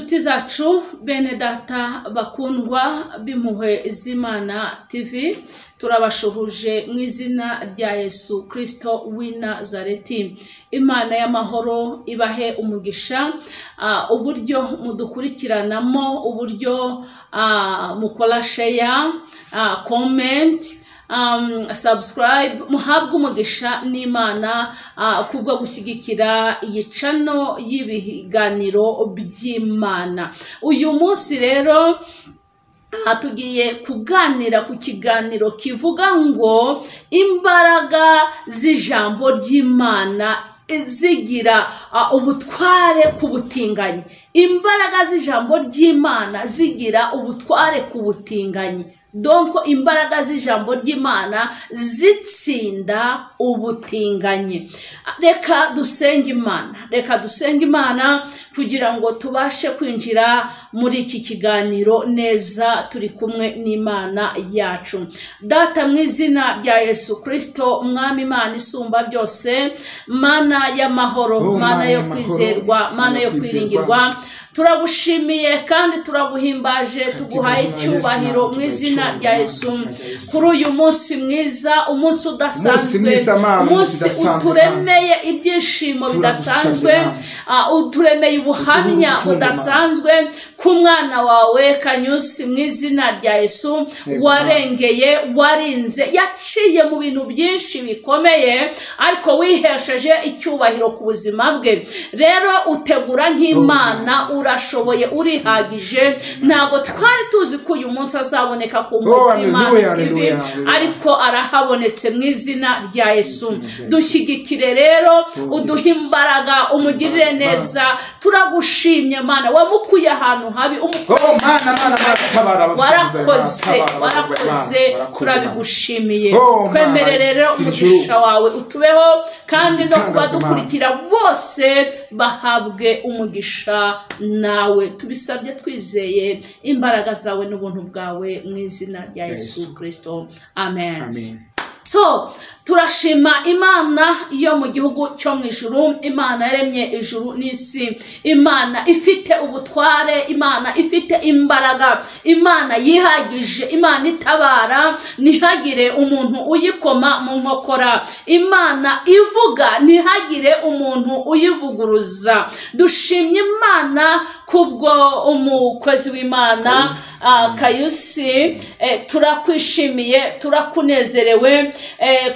Inshuti zacu bene data bakundwa b'impuhwe z'Imana TV, turabashuhuje mu izina rya Yesu Kristo w'i Nazareti. Imana y'amahoro ibahe umugisha, uburyo mudukurikiranamo, uburyo mukora share, comment, subscribe, muhabwe umugisha n'Imana kubwo gushyigikira iyi channel y'ibiganiro by'Imana. Uyu munsi rero tugiye kuganira ku kiganiro kivuga ngo imbaraga z'ijambo ry'Imana zigira ubutware ku butinganyi. Imbaraga z'ijambo ry'Imana zigira ubutware ku butinganyi. Donc imbaraga z'ijambo ry'Imana zitsinda ubutinganyi. Reka dusenge Imana kugira ngo tubashe kwinjira muri iki kiganiro neza turi kumwe n'Imana yacu. Data, mu izina rya Yesu Kristo, Mwami Imana isumba byose, Mana y'amahoro, Mana yo kwizerwa, Mana yo kwiringirwa, turagushimiye kandi turaguhimbaje, tuguhaye icyubahiro mu izina rya Yesu kuri uyu munsi mwiza, umunsi udasanzwe, umunsi uturemeye ibyishimo bidasanzwe, uturemeye ubuhamya budasanzwe ku mwana wawe Kanyusi. Mu izina rya Yesu warengeye, warinze, yaciye mu bintu byinshi bikomeye, ariko wihesheje icyubahiro ku buzima bwe. Rero utegura nk'Imana, urashoboye, urihagije. Ntago twari tuzi ko uyu munsi azaboneka ku munsi Imana TV, ariko arahabonetse mu izina rya Yesu. Dushyigikire rero, uduhe imbaraga, umugirire neza. Turagushimye Mana, wamukuye ahantu habi, warakoze, turabigushimiye. Twemerere rero umugisha wawe utubeho, kandi no kubadukurikira bose bahabwe umugisha nawe. Tubisabye twizeye imbaraga zawe n'ubuntu bwawe mu izina rya Yesu Kristo, amen. So turashima Imana yo mu gihugu cyo mu ijuru, Imana yaremye ijuru n'isi, Imana ifite ubutware, Imana ifite imbaraga, Imana yihagije, Imana itabara ntihagire umuntu uyikoma mu nkokora, Imana ivuga ntihagire umuntu uyivuguruza. Dushimye Imana kubwo umukozi w'Imana Kayusi, turakwishimiye, turakunezerewe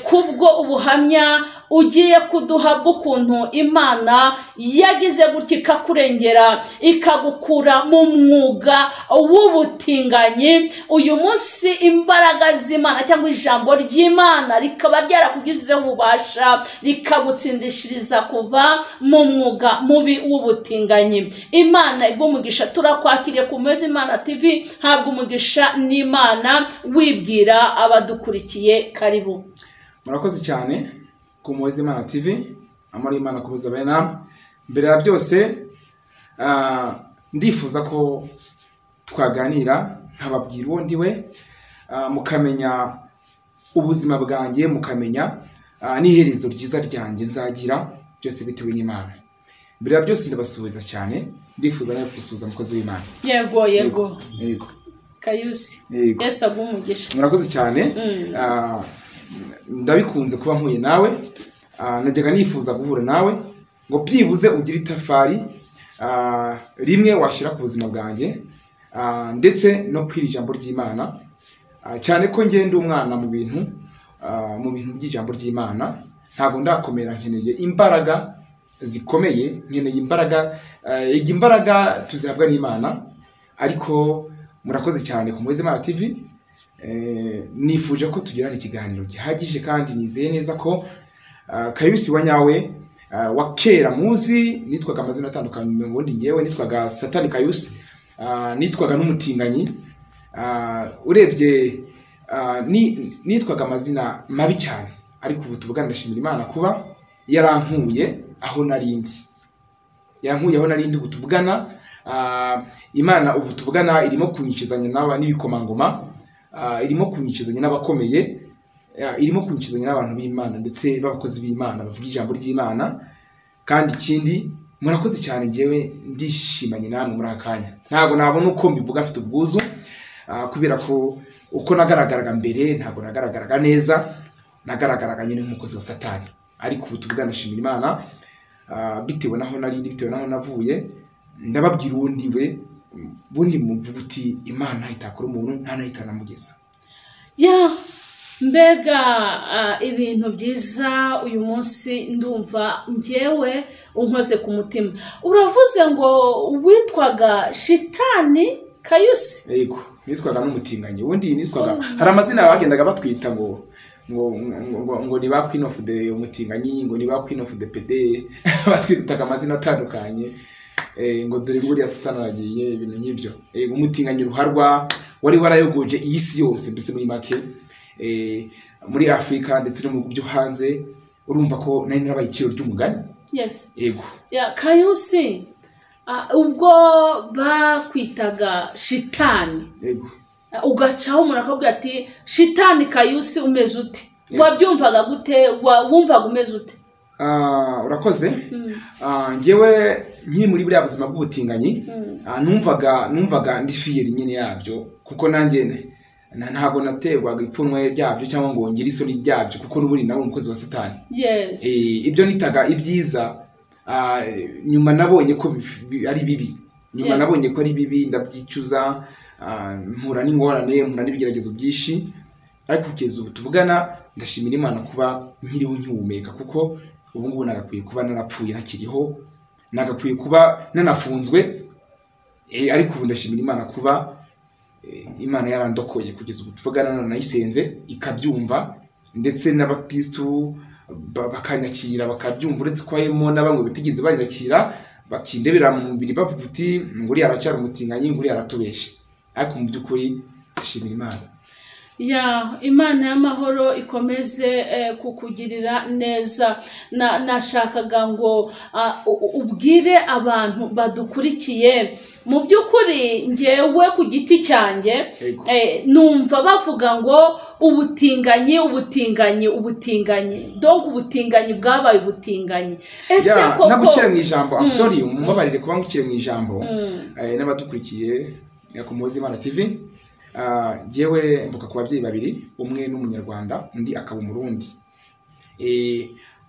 kubwo ubuhamya ugiye kuduha bw'ukuntu Imana yagize gutya ikakurengera, ikagukura mu mwuga w'ubutinganyi. Uyu munsi imbaraga z'Imana cyangwa ijambo ry'Imana rikaba ryarakugizeho ububasha, rikagutsindishiriza kuva mu mwuga mubi w'ubutinganyi. Imana igumugisha, turakwakiriye ku Mezi Imana TV. Habwa umugisha n'Imana, wibwira abadukurikiye. Karibu. Murakoze cyane ku Mezi Imana TV, amara Imana kubuza bene. Mbere ya byose ndifuza ko twaganira, nkababwira uwo ndiwe, mukamenya ubuzima bwanjye, mukamenya n'iherezo ryiza ryanjye nzagira, byose bitewe n'Imana. Mbere ya byose ndabasuhuza cyane, ndifuza nayo gusuhuza umukozi w'Imana. Yego Kayusi, Yesu agumugisha. Murakoze cyane. Ndabikunze kuba mpuye nawe, najyaga nifuza guhura nawe ngo byibuze ugire itafari rimwe washyira ku buzima bwanjye, ndetse no kwira ijambo ry'Imana, cyane ko ngenda umwana mu bintu by'ijambo ry'Imana. Ntabwo ndakomera, nkeneye imbaraga zikomeye, nkeneye imbaraga tuzihabwa n'Imana. Ariko murakoze cyane ku Mezi Imana TV. Nifuje ko tugirana ikiganiro gihagije, kandi nizeye neza ko Kayusi wa nyawe wa kera muzi, nitwaga amazina atandukanye. Ubundi ngewe nitwaga Satani Kayusi, nitwaga n'umutinganyi. Urebye nitwaga amazina mabi cyane, ariko ubu tuvugana, ndashimira Imana kuba yarankuye aho narindi, ubu tuvugana. Imana ubu tuvugana irimo kunyicizanya n'ibikomangoma, irimo kunyicizanya n'abakomeye, irimo kunyicizanya n'abantu b'Imana ndetse b'abakozi b'Imana bavuga ijambo ry'Imana. Kandi ikindi murakoze cyane ngewe ndishimanye namwe muri akanya ntago nabona uko mbivuga afite ubwuzu kubera ko uko nagaragaraga mbere ntago nagaragaraga neza nagaragaraga nyine nk'umukozi wa Satani ariko ubu tuvugana shimira Imana bitewe naho narindi bitewe naho navuye ndababwira undiwe bundi muvuga uti Imana itakora umuntu nta nahitana mugeza mbega ibintu byiza uyu munsi ndumva ngewe unkoze ku mutima uravuze ngo witwaga Shitani Kayusi yego nitwaga n'umutinganyi ubundi nitwaga hari amazina bagendaga batwita ngo ni ba Queen of the umutinganyi ngo ni ba Queen of the PD batwitaga amazina atandukanye ngo dore nguriya Satani aragiye ibintu nk'ibyo umutinganyi ruharwa wari warayogoje iyi si yose mbese muri make muri Afrika ndetse no mu byo hanze urumva ko nari narabaye iciro ry'umugani yego Kayusi ubwo bakwitaga Shitani yego ugacaho umuntu akabwira ati Shitani Kayusi umeze ute wabyumvaga gute wumvaga umeze ute urakoze ngewe nkiri muri buriya buzima bw'ubutinganyi numvaga ndi fier nyine yabyo kuko nanjye ntabwo naterwaga ipfunwe ryabyo cyangwa ngo ngire isoni ryabyo kuko n'uburi nawe umukozi wa Satani ibyo nitaga ibyiza nyuma nabonye ko ari bibi nyuma nabonye ko ari bibi ndabyicuza mpura n'ingorane mpura n'ibigeragezo byinshi ariko kugeza ubu tuvugana ndashimira Imana kuba nkiriho nkihumeka kuko ubu ngubu nagakwiye kuba narapfuye ntakiriho nagakwiye kuba nanafunzwe ariko ubu ndashimira Imana kuba Imana yarandokoye kugeza ubu tuvugana nayisenze ikabyumva ndetse n'abakristo bakanyakira bakabyumva uretse ko harimo n'abamwe bitigeze banyakira bakindebera mu mubiri bavuga uti nguri aracyari umutinganyi nguri aratubeshe ariko mu by'ukuri ndashimira Imana Imana y'amahoro ikomeze kukugirira neza nashakaga ngo ubwire abantu badukurikiye mu by'ukuri ngewe ku giti cyanjye numva bavuga ngo ubutinganyi donc ubutinganyi bwabaye ubutinganyi ese koko nagukire mu ijambo I'm sorry umubabarire kuba ngukire mu ijambo n'abadukurikiye ku Muhozi Imana TV jewe mvuka ku babyeyi babiri umwe n'umunyarwanda undi akaba umurundi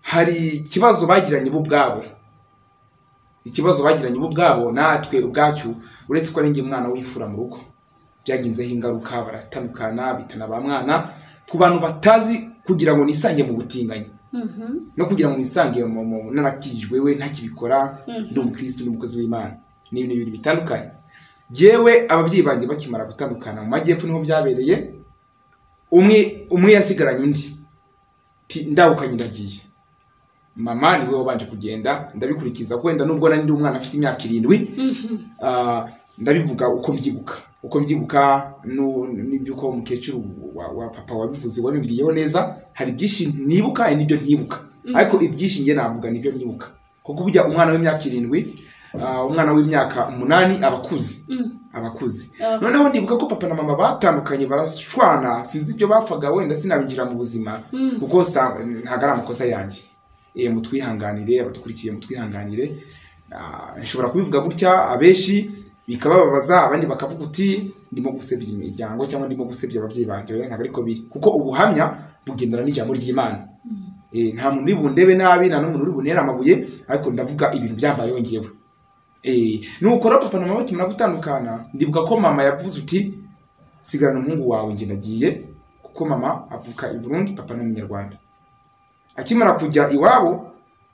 hari kibazo bagiranye bo ubwabo natwe ubwacu uretse ko ari nge mwana w'imfura mu rugo byaginzeho ingaruka baratandukana bitana ba mwana ku bantu batazi kugira ngo nisange mu butinganyi no kugira ngo nisange mu narakijwe we ntakibikora ndi umukristo ndi umukozi w'Imana n'ibintu bibiri bitandukanye jewe ababyeyi banje bakimara gutandukana mu majyepfo niho byabereye umwe yasigaranye undi ndawukanye ndagiye mama niwe wabanje kugenda ndabikurikiza kwenda nubwo nari ndi umwana afite imyaka 7 ndabivuga uko mbyibuka n'ibyuko umukecuru wa papa wabivuze wabimbiriyeho neza hari byinshi nibuka n'ibyo ntibuka ariko ibyinshi nge navuga nibyo nyibuka kuko burya umwana w'imyaka 7 umwana w'imyaka 8 abakuze noneho ndibuka ko papa na mama batandukanye barashwana sinzi ibyo bafaga wenda sinabinjira mu buzima kuko ntagara amakosa yanjye mutwihanganire abatukurikiye mutwihanganire nshobora kubivuga gutya abeshi bikababaza abandi bakavuga uti ndimo gusebya imiryango cyangwa ndimo gusebya ababyeyi banjye ntabwo ariko biri kuko ubuhamya bugendana n'ijambo ry'Imana nta muntu uri bundebe nabi nta n'umuntu uri bunera amabuye ariko ndavuga ibintu byambaye yongewe nuko papa na mama bakimara gutandukana ndibuka ko mama yavuze uti sigarana umuhungu wawe nge nagiye kuko mama avuka i Burundi papa ni umunyarwanda akimara kujya iwabo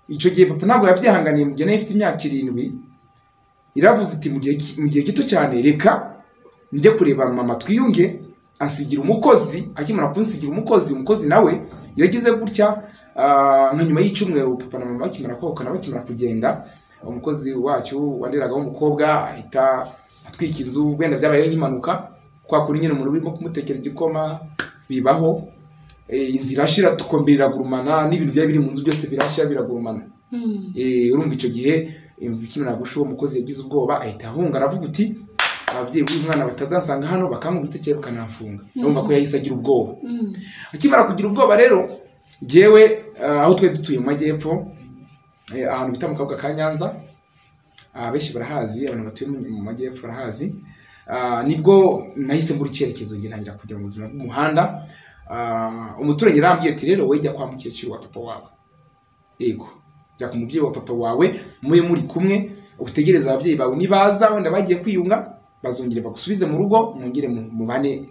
icyo gihe papa ntabwo yabyihanganiye mu gihe nayo ifite imyaka 7 iravuze iti mu gihe gito cyane reka njye kureba mama twiyunge asigira umukozi akimara kunsigira umukozi nawe yagize gutya nka nyuma y'icyumweru papa na mama bakimara kokana bakimara kugenda umukozi wacu wanderaga w'umukobwa ahita atwika inzu wenda byabaye nk'impanuka kwa kuri nyine umuntu urimo kumutekera igikoma bibaho inzira ashira tukombirira gurumana n'ibintu bya biri mu nzu byose birashya biragurumana urumva icyo gihe inzu kimena gusho umukozi yagize ubwoba ahita ahunga aravuga uti ababyeyi b'umwana batazasanga hano bakamubitekera kanamfunga urumva ko yahise agira ubwoba akimara kugira ubwoba rero jewe aho twe dutuye mu majyepfo ahantu bita mu Kabuga ka Nyanza benshi barahazi, abantu batuye mu majyepfo barahazi. Nibwo nahise muri cyerekezo nge ntangira kujya mu buzima bw'umuhanda. Umuturanyi arambwiye ati rero we jya kwa mukecuru wa papa wawe, yego jya ku mubyeyi wa papa wawe mube muri kumwe, utegereza ababyeyi bawe nibaza wenda bagiye kwiyunga bazongere bagusubize mu rugo, mwongere mubane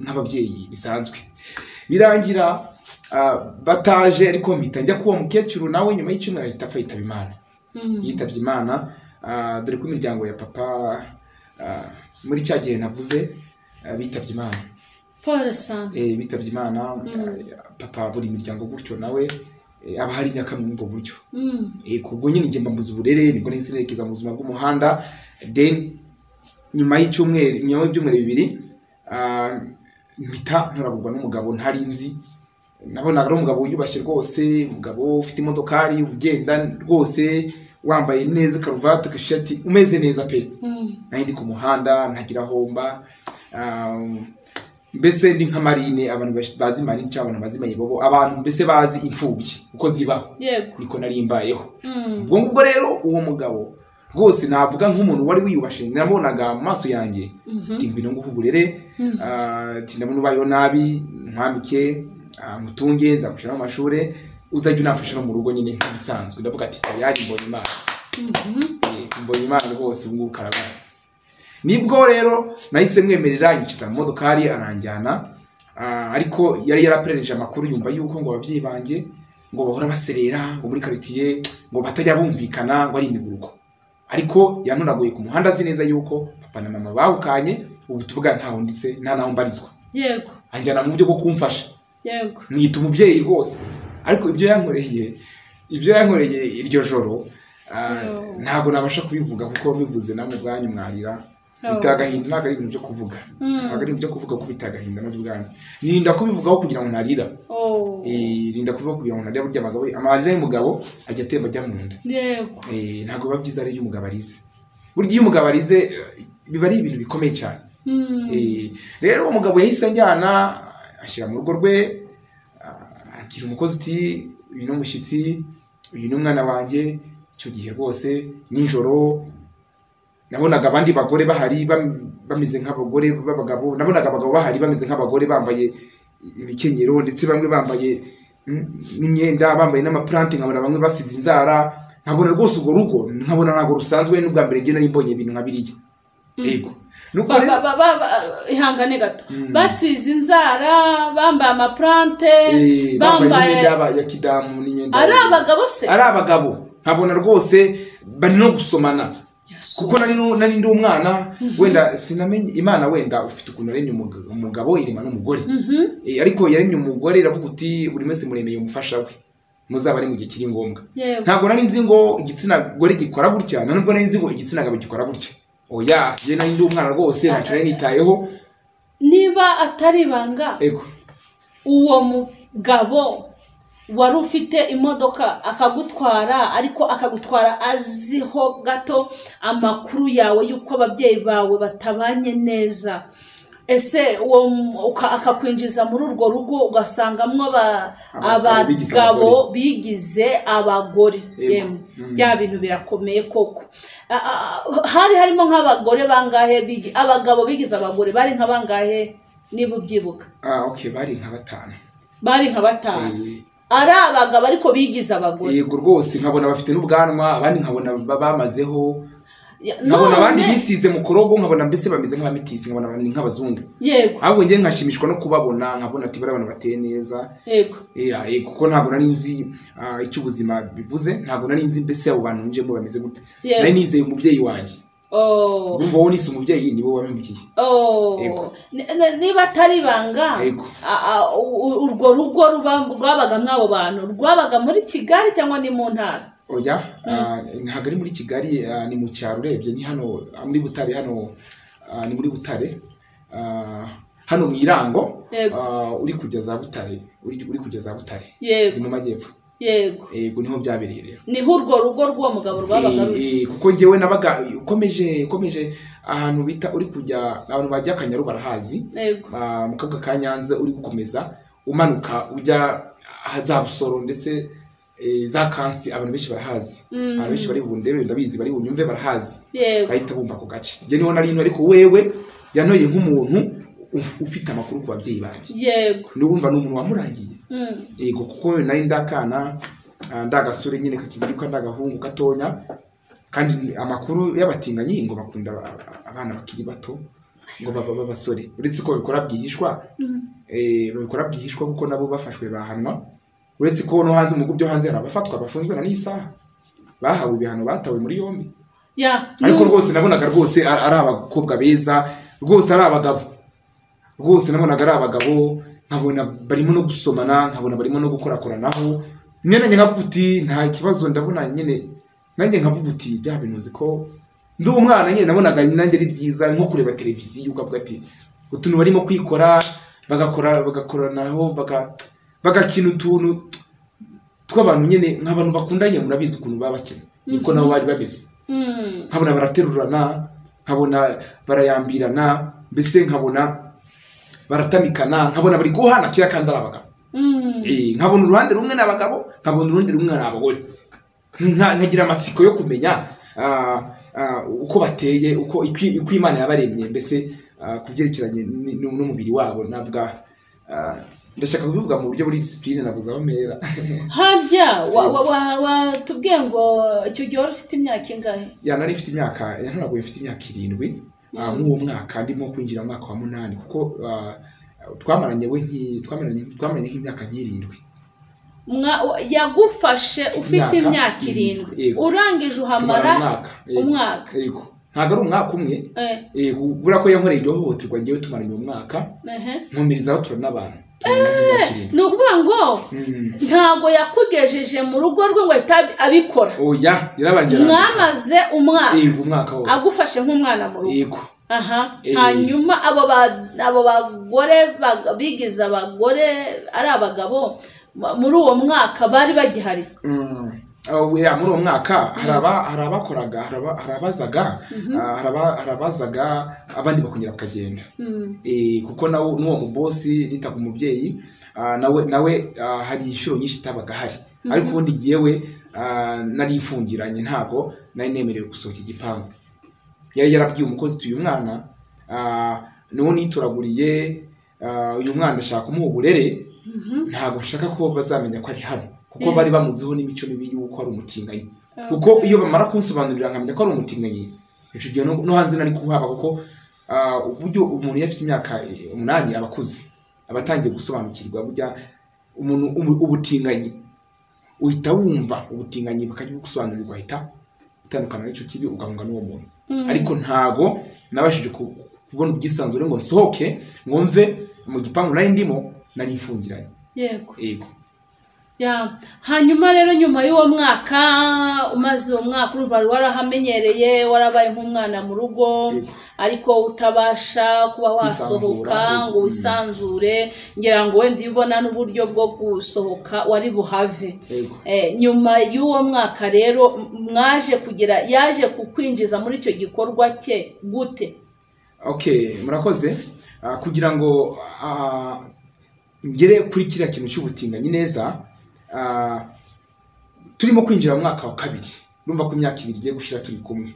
nk'ababyeyi bisanzwe. Birangira bataje, ariko mpita njya kuwa mukecuru nawe nyuma y'icumweru ahita apfa, yitaba Imana. Yitabye Imana. Dore ko imiryango ya papa muri cya gihe navuze bitabye Imana. Bitabye Imana. Papa buri miryango gutyo nawe aba hari nyakamwe mu buryo. Kubwo nyine njye mbamuza uburere, nibwo nahise nerekeza mu buzima bw'umuhanda. Then nyuma y'ibyumweru bibiri mpita ntoragurwa n'umugabo ntari nzi. Nabonaga ari umugabo wiyubashye rwose, umugabo ufite imodokari, ugenda rwose wambaye neza karuvati agashati, umeze neza pe. Nari ndi ku muhanda ntagira homba, mbese ndi nka marine, abantu bazi marine cyangwa abantu bazi mayibobo, abantu mbese bazi imfubyi uko zibaho, niko nari mbayeho. Ubwo ngubwo rero uwo mugabo rwose navuga nk'umuntu wari wiyubashe, nabonaga mu maso yanjye ngwino nguha uburere, ndabona ubayeho nabi, nkwambike mutunge, nzagushira mu mashure, uzajya unamfasha no mu rugo nyine nk'ibisanzwe. Ndavuga ati tayari mbonye Imana. Mbonye Imana rwose ubu ngubu karabaye. Nibwo rero nahise mwemerera yinjiza mu modokari aranjyana, ariko yari yaraperereje amakuru yumva yuko ngo ababyeyi banjye ngo bahora baserera ngo muri quartier ngo batajya bumvikana ngo ari imiguruko. Ariko yantoraguye ku muhanda azi neza yuko papa na mama bahukanye, ubu tuvuga ntaho ndise nta naho mbarizwa. Anjyana mu buryo bwo kumfasha. Mwita umubyeyi rwose. Ariko ibyo yankoreye iryo joro ntabwo nabasha kubivuga, kuko bivuze namwe bwanyu mwarira. Bitagahinda, ntabwo ari ibintu byo kuvuga. Ntabwo ari ibintu byo kuvuga ko bitagahinda no bwanyu. Nirinda kubivugaho kugira ngo narira. Rinda kuvuga kugira ngo narira, burya abagabo amarira y'umugabo ajya atemba ajya mu nda. Ntabwo biba byiza rero iyo umugabo arize. Burya iyo umugabo arize biba ari ibintu bikomeye cyane. Rero umugabo yahise anjyana ashyira mu rugo rwe, akira umukozi uti uyu ni umushyitsi, uyu ni umwana wanjye. Icyo gihe rwose nijoro nabonaga abandi bagore bahari bameze nk'abagore b'abagabo, nabonaga abagabo bahari bameze nk'abagore bambaye imikenyero, ndetse bamwe bambaye n'imyenda, bambaye n'amaplante, nkabona bamwe basize inzara. Nkabona rwose urwo rugo nkabona ntabwo rusanzwe, n'ubwa mbere ngiye nari mbonye ibintu nka biriya. Nuko ihangane gato, basize inzara, bambaye amaplante, bambaye imyenda ya kidamu n'imyenda. Ari abagabo se? Ari abagabo. Nkabona rwose bari no gusomana, kuko nari ndi umwana, wenda sinamenye Imana wenda ufite ukuntu yaremye umugabo irema n'umugore. Ariko yaremye umugore iravuga uti buri wese muremeye umufasha we, muzaba ari mu gihe kiri ngombwa. Ntabwo nari nzi ngo igitsina gore gikora gutya, nubwo nari nzi ngo igitsina gabo gikora gutya. Oya, je nari ndi umwana rwose, ntacyo nari nitayeho. Niba atari banga, uwo mugabo wari ufite imodoka akagutwara, ariko akagutwara aziho gato amakuru yawe yuko ababyeyi bawe batabanye neza, ese akakwinjiza muri urwo rugo ugasangamwo abagabo bigize abagore. Bya bintu birakomeye koko. Hari harimo nk'abagore bangahe, abagabo bigize abagore bari nka bangahe niba ubyibuka? Bari nka 5. Bari nka 5. Ari abagabo ariko bigize abagore. Yego rwose, nkabona bafite n'ubwanwa, abandi nkabona bamazeho, nkabona abandi bisize mu korogo, nkabona mbese bameze nk'abamitisi, nkabona ni nk'abazungu. Ahubwo ngiye nkashimishwa no kubabona, nkabona ati bari abantu bateye neza. Kuko ntabwo nari nzi icyo ubuzima bivuze, ntabwo nari nzi mbese abo bantu njemo bameze gute. Nari nizeye umubyeyi wanjye. Bumva wowe nise umubyeyi nibo wamembukiye. Niba atari banga, urwo rugo rwabaga mw'abo bantu, rwabaga muri Kigali cyangwa ni mu ntara? Oya, ntabwo ari muri Kigali, ni mu cyaro. Urebye ni hano muri Butare, ni muri Butare, hano mu Irango, uri kugeza Butare, ni mu majyepfo. Yego niho byabereye rero. Niho urwo rugo rw'uwo mugabo rwabaga ruri. Kuko ngewe nabaga ukomeje ahantu bita uri kujya, abantu bajya Akanyaru barahazi, mu kaga ka Nyanza uri gukomeza umanuka ujya za Busoro, ndetse za kansi abantu benshi barahazi abantu benshi bari bundebe ndabizi bari bunyumve barahazi bahita bumva ko gace je niho nari ariko wewe yantoye nk'umuntu ufite amakuru ku babyeyi banje yego ndumva n'umuntu wamurangiye yego kuko nari ndakana ndagasure nyine kakibirika ndagahungu gatonya kandi amakuru y'abatinganyi ngo bakunda abana bakiri bato ngo baba basore uretse ko bikora byihishwa bikora byihishwa kuko nabo bafashwe bahanwa uretse ko no hanze mu byo hanze harabafatwa bafunzwe na n'isaha bahawe ibihano batawe muri yombi ariko rwose nabonaga rwose ari abakobwa beza rwose ari abagabo rwose nabonaga ari abagabo nkabona barimo no gusomana nkabona barimo no gukorakoranaho nyene nkavuga uti nta kibazo ndabona nyene nanjye nkavuga uti bya binuzi ko ndi umwana nyene nabonaga nanjye ari byiza nko kureba televiziyo ukavuga ati utuntu barimo kwikora bagakoranaho bagakina utuntu tw'abantu nyene nk'abantu bakundanye murabizi ukuntu babakina niko nabo bari bameze nkabona baraterurana nkabona barayambirana mbese nkabona baratamikana nkabona bari guhana kira kandi abagabo nkabona uruhande rumwe n'abagabo nkabona urundi rumwe n'abagore nkagira amatsiko yo kumenya uko bateye uko Imana yabaremye mbese kubyerekeranye n'umubiri wabo navuga ndashaka kubivuga mu buryo buri discipline nabuze aho mera harya watubwiye ngo icyo gihe ufite imyaka ingahe nari mfite imyaka ntabwo mfite imyaka 7 mu mwaka ndimo kwinjira mu mwaka wa 8 kuko twamaranye nk'imyaka 7 yagufashe ufite imyaka 7 urangije uhamara umwaka yego ntago ari umwaka umwe bura ko yankoreye iryo hohoterwa ngiye tumaranye umwaka nkumirizaho turanabana ni ukuvuga ngo ntago yakugejeje mu rugo rwe ngo abikora oya yarabangira mwamaze umwaka wose agufashe nk'umwana mu rugo yego hanyuma abo bagore bigize abagore ari abagabo muri uwo mwaka bari bagihari muri uwo mwaka harabakoraga harabazaga abandi bakongera bakagenda kuko n'uwo mubosi nitaga umubyeyi nawe hari inshuro nyinshi tabaga hari ariko ubundi giyewe nari ifungiranye ntago nari nemerewe gusohoka igipangu yari yarabwiye umukozi uyu mwana niwo nituraguriye uyu mwana ashaka kumuha uburere ntago nshaka ko bazamenya ko ari hano kuko bari bamuziho n'imico mibi yuko ari umutinganyi kuko iyo bamara kunsobanurira nkamenya ko ari umutinganyi ico gihe no hanze nari kuhaba kuko uburyo umuntu yafite imyaka 8 abakuze abatangiye gusobanukirwa burya umuntu ubutinganyi uhita wumva ubutinganyi bakaje gusobanurirwa hita utandukana n'ico kibi ugahunga n'uwo muntu ariko ntago nabashije kubona ubwisanzure ngo nsohoke ngo mve mu gipangu nari ndimo nari ifungiranye yego hanyuma rero nyuma y'uwo mwaka umaze uwo mwaka urumva warahamenyereye warabaye nk'umwana mu rugo ariko utabasha kuba wasohoka ngo wisanzure ngira ngo wenda ubona n'uburyo bwo gusohoka wari buhave nyuma y'uwo mwaka rero mwaje kugira yaje kukwinjiza muri icyo gikorwa cye gute murakoze kugira ngo ngere kuri kiriya kintu cy'ubutinganyi neza turimo kwinjira mu mwaka wa 2 urumva ko imyaka 2 igiye gushira turi kumwe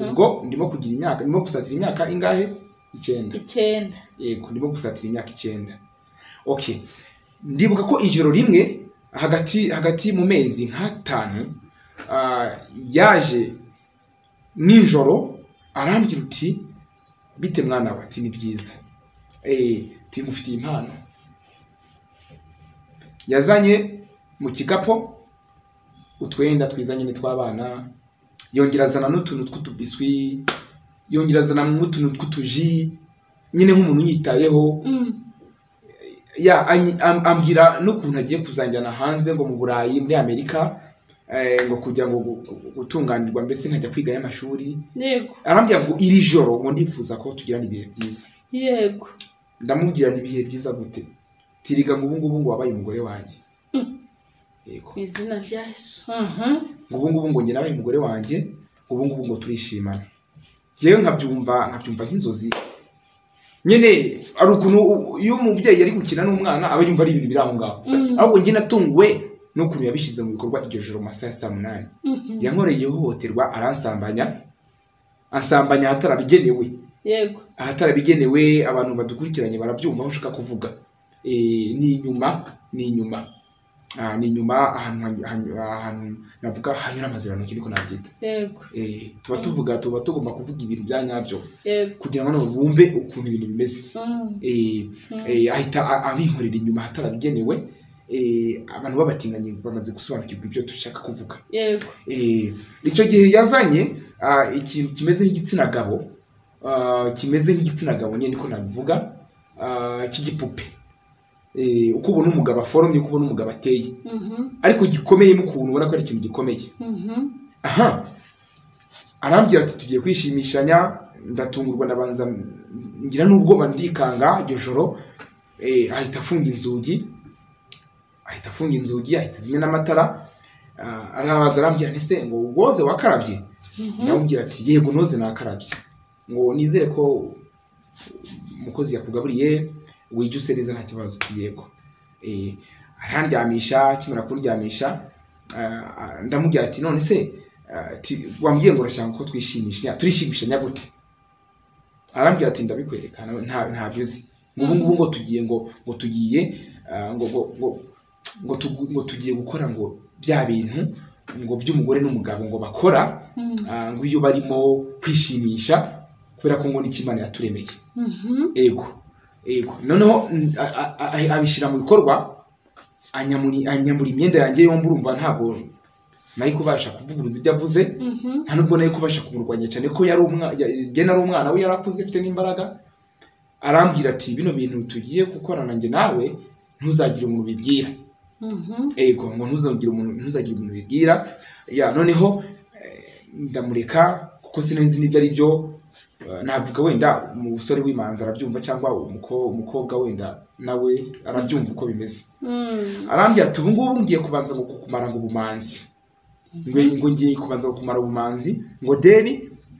ubwo ndimo gusatira imyaka ingahe 9 yego ndimo gusatira imyaka 9 ndibuka ko ijoro rimwe hagati mu mezi nka 5 yaje ninjoro arambwira uti bite mwana wati ni byiza timufitiye impano yazanye mu kikapo utwenda twizanye n'itwabana yongerazana n'utuntu tw'utubiswi yongerazana n'utuntu tw'utuji nyine nk'umuntu yitayeho ambwira n'ukuntu agiye kuzanjyana hanze ngo mu Burayi muri Amerika ngo kujya ngo gutunganirwa mbese nkajya kwiga y'amashuri arambwira ngo iri joro ngo ndifuza ko tugirana ibihe byiza yego ndamubwira ibihe byiza gute tiriga ngo ubu ngo wabaye umugore wanjye yego izina rya Yesu ubu ngo nge nabaye umugore wanjye ubu ngo turishimana jewe nkabyumva nk'inzozi nyene ari ukuntu iyo umubyeyi yari gukina n'umwana aba yumva ari ibintu biraho ngaho ahubwo nge natunguwe n'ukuntu yabishyize mu bikorwa iryo joro mu masaha ya saa 8 yankoreye ihohoterwa aransambanya asambanya ahatarabigenewe yego ahatarabigenewe abantu badukurikiranye barabyumva aho ushaka kuvuga ni inyuma ahantu navuga hanyura amazirano kiriko nabyita yego tuba tugomba kuvuga ibintu bya nyabyo kugira ngo bumve ukuntu ibintu bimeze ahita abinkorera inyuma hatarabigenewe abantu babatinganye bamaze gusobanukirwa ibyo dushaka kuvuga yego icyo gihe yazanye ikintu kimeze nk'igitsina gabo nyine niko nabivuga cy'igipupe uko ubona umugabo aforomye uko ubona umugabo ateye ariko gikomeye mu kuntu ubona ko ari ikintu gikomeye arambwira ati tugiye kwishimishanya ndatungurwa ndabanza ngira n'ubwoba ndikanga iryo joro ahita afunga inzugi ahita zimwe n'amatara arabanza arambwira ese ngo woze wakarabye ndamubwira ati yego noze nakarabye ngo nizere ko umukozi yakugaburiye wijuse neza nta kibazo yego arandyamisha kimara kuryamisha ndamubwira ati none se wambwiye ngo urashaka ko turishimishanya gute arambwira ati ndabikwereka ntabyo uzi ngo tugiye ngo tugiye gukora ngo bya bintu ngo by'umugore n'umugabo ngo bakora ngo iyo barimo kwishimisha kubera ko ngo n'ikimana yaturemeye ego noneho abishyira mu bikorwa anyamura imyenda yanjye yombi urumva ntabwo nari kubasha kuvuguruza ibyo avuze nta nubwo nari kubasha kumurwanya cyane ko yari umwana we yarakuze afite n'imbaraga arambwira ati bino bintu tugiye gukorana njye nawe ntuzagire umuntu bibwira ego ngo ntuzagire umuntu bibwira noneho ndamureka kuko sinenzi n'ibyo ari byo navuga wenda umusore w'imanza arabyumva cyangwa umukobwa wenda nawe arabyumva uko bimeze arambwira ati ubu ngubu ngiye kubanza ngo kukumara ngo ubumanzi ngo ngiye kubanza kumara ubumanzi ngo deni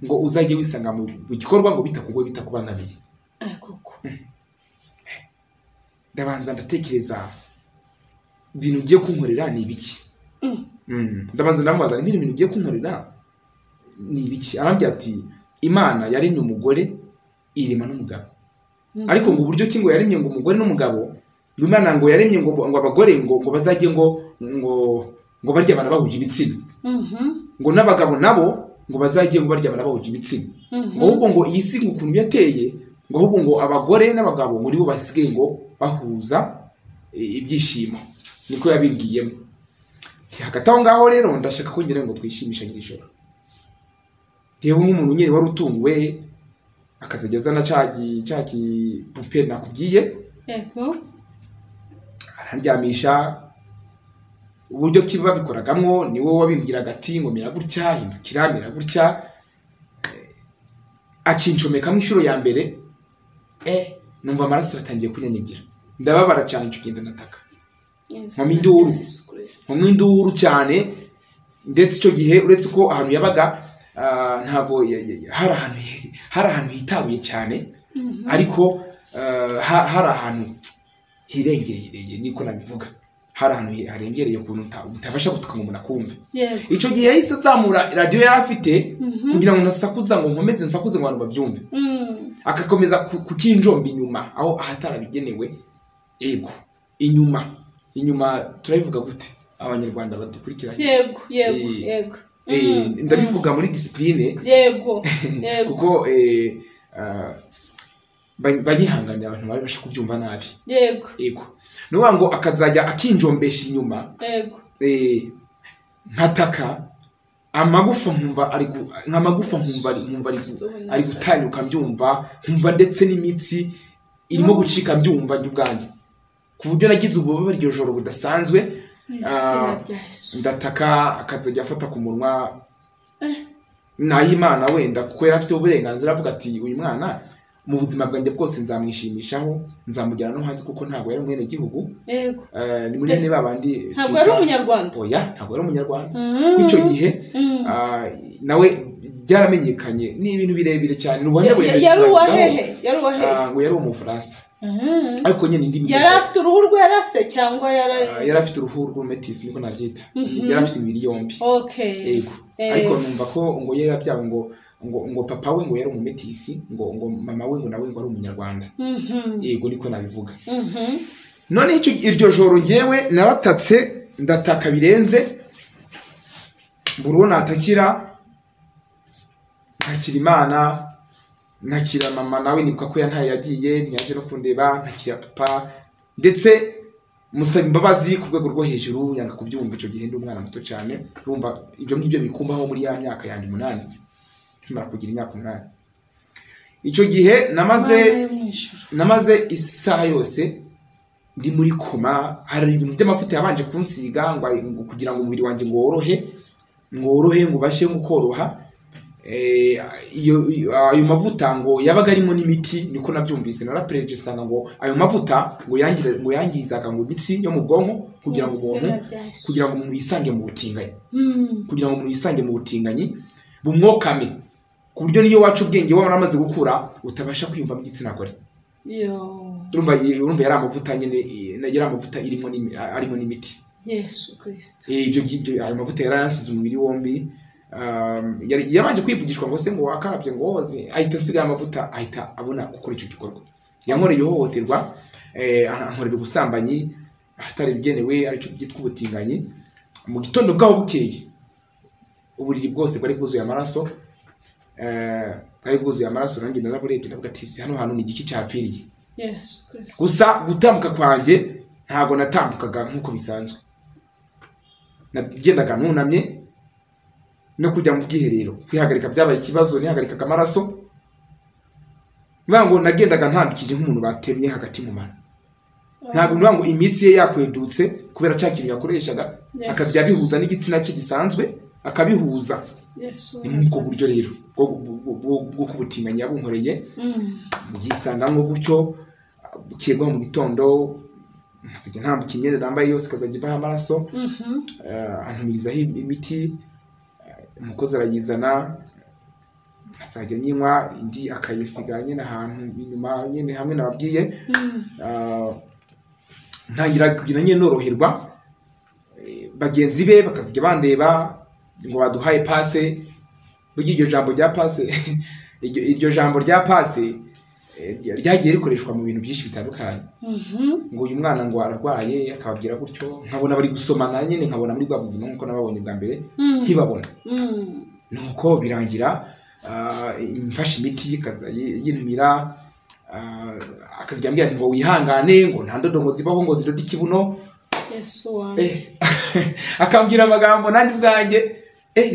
ngo uzajye wisanga mu gikorwa ngo bitakugoye bitakubangamiye ndabanza ndatekereza ibintu ugiye kunkorera ni ibiki ndabanza ndamubaza ibintu ugiye kunkorera ni ibiki arambwira ati Imana yaremye umugore irema n'umugabo ariko ngo uburyo ki ngo yaremye ngo umugore n'umugabo Imana ngo yaremye ngo abagore ngo bazajye ngo baryamana bahuje ibitsina ngo n'abagabo nabo ngo bazajye ngo baryamana bahuje ibitsina ngo ahubwo ngo iyi si ukuntu yateye ngo ahubwo ngo abagore n'abagabo muri bo basigaye ngo bahuza ibyishimo niko yabibwiyemo hagati aho ngaho rero ndashaka ko ngira ngo twishimisha ijoro yewe nk'umuntu nyine wari utunguwe akazajya azana cya kipupe nakubwiye yego arandyamisha uburyo kiba bikoragamo ni wowe wabimbwiraga ati ngo mera gutya hindukira mera gutya akincomekamo inshuro ya mbere numva amaraso aratangiye kunyanyagira ndababara cyane icyo genda nataka mu induru cyane ndetse icyo gihe uretse ko ahantu yabaga ntabwo hari ahantu hitaruye cyane ariko hari ahantu hirengereye niko nabivuga hari ahantu harengereye ukuntu utabasha gutuka ngo umuntu akumve icyo gihe yahise azamura radiyo yari afite kugira ngo nasakuza ngo nkomeze nsakuze ngo abantu babyumve agakomeza kukinjomba inyuma aho ahatarabigenewe ego inyuma turabivuga gute abanyarwanda badukurikiranye yego ndabivuga muri discipline yego kuko banyihanganira abantu babasha kubyumva nabi yego nuwa ngo akazajya akinjombesha inyuma yego nkataka amagufa nkumva ari gutanyuka mbyumva nkumva ndetse n'imitsi irimo gucika mbyumva ubwanjye ku buryo nagize ububabare iryo joro budasanzwe ndataka akazajya afata ku munwa n'ayimana wenda kuko yari afite uburenganzira avuga ati uyu mwana mu buzima bwanjye bwose nzamwishimishaho nzamujyana no hanze kuko ntabwo yari umwene gihugu ni muri bene babandi ntabwo yari umunyarwanda ntabwo yari umunyarwanda kw'icyo gihe nawe byaramenyekanye ni ibintu birebire cyane yari uwahehe ngo yari umufaransa ariko nyine indi yari afite uruhu rwera se cyangwa yari afite uruhu rw'umetisi niko nabyita yari afite imibiri yombi yego ariko numva ko ngo yari yabyawe ngo papa we ngo yari umumetisi ngo mama we ngo nawe ngo ari umunyarwanda yego niko nabivuga none iryo joro ngewe naratatse ndataka birenze mburu natakira ntakira Imana ntakira mama nawe nibuka ko yantaye yagiye ntiyaje no kundeba ntakira papa ndetse musaba imbabazi ku rwego rwo hejuru yanga kubyumva ico gihe ndi umwana muto cyane urumva ibyo ngibyo bikumbaho muri ya myaka yandi 8 nkimara kugira imyaka 8 ico gihe namaze isaha yose ndi muri koma hari ibintu by'amavuta yabanje kunsiga ngo kugira ngo umubiri wanjye ngorohe ngo bashe gukoroha ayo mavuta ngo yabaga arimo n'imiti niko nabyumvise narapreje sanga ngo ayo mavuta ngo yangirizaga ngo imitsi yo mu bwonko kugira ngo umuntu yisange mu butinganyi bumwokame ku buryo niyo wacu ubwenge waramaze gukura utabasha kwiyumva mu gitsina gore urumva yari amavuta nyine nagira amavuta arimo n'imiti Yesu Kristo ibyo ayo mavuta yaransize umubiri wombi yabanje kwivugishwa ngo se ngo akarabye ngo woze ahita asiga amavuta ahita abona gukora icyo gikorwa yankoreye ihohoterwa ankorera ubusambanyi atari bigenewe aricyo byitwa ubutinganyi mu gitondo bwaho bukeye uburiri bwose bwari bwuzuye amaraso nanjye naraburebye ndavuga ati si hano hantu ni igiki cyapfiriye Yesu Kristo gusa gutambuka kwanjye ntago natambukaga nk'uko bisanzwe nagendaga nunamye no kujya mu bwiherero kwihagarika byabaye ikibazo nihagarikaga amaraso ngo nagendaga ntambikije nk'umuntu batemye hagati mu mano ntabwo ngo imitsi ye yakwedutse kubera cya kintu yakoreshaga akajya bihuza n'igitsina cye gisanzwe akabihuza ni mu buryo rero bwo kubutinganya yabunkoreye mugisanga ngo gutyo bukirwa mu gitondo nkazajya ntambuka imyenda nambaye yose kazajya ivaho amaraso antumirizaho imiti umukozi arayizana asajya nyinywa indi akayisiga nyine ahantu inyuma nyine hamwe nababwiye ntangira kugira nyine noroherwa bagenzi be bakazijya bandeba ngo baduhaye passe burya iryo jambo rya passe ryagiye rikoreshwa mu bintu byinshi bitandukanye ngo uyu mwana ngo ararwaye akababwira gutyo nkabona bari gusomana nyine nkabona muri bwa buzima nkuko nababonye bwa mbere nkibabona nuko birangira mfashe imiti yintumira akazijya ambwira ngo wihangane ngo nta ndodo ngo zibaho ngo zidoda ikibuno akambwira amagambo nanjye ubwanjye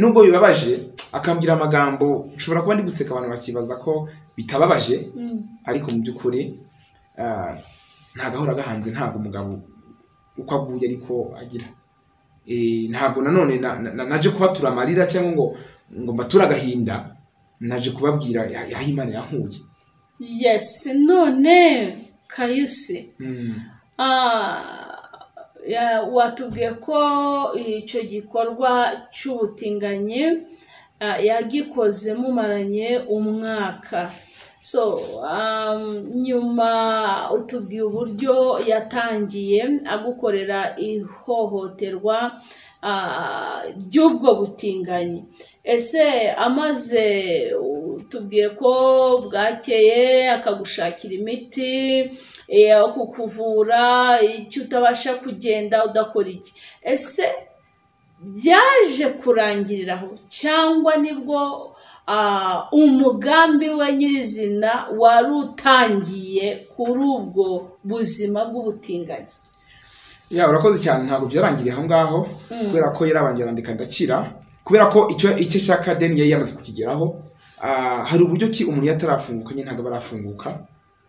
nubwo bibabaje akambwira amagambo ushobora kuba ndi guseka abantu bakibaza ko bitababaje ariko mu by'ukuri nta gahora gahanze ntabwo umugabo uko aguye ariko agira ntabwo nanone naje kubatura amarira cyangwa ngo mbature agahinda naje kubabwira aho Imana yankuye yes none Kayusi watubwiye ko icyo gikorwa cy'ubutinganyi yagikoze mumaranye umwaka so nyuma utubwiye uburyo yatangiye agukorera ihohoterwa ry'ubwo butinganyi ese amaze tubwiye ko bwakeye akagushakira imiti kukuvura icyo utabasha kugenda udakora iki ese byaje kurangiriraho cyangwa nibwo umugambi we nyirizina wari utangiye kuri ubwo buzima bw'ubutinganyi urakoze cyane ntabwo byarangiriye aho ngaho kubera ko yarabanje arandika ndakira kubera ko icyo cyaka deni yari yamaze kukigeraho hari uburyo ki umuntu yatarafunguka nyine ntabwo barafunguka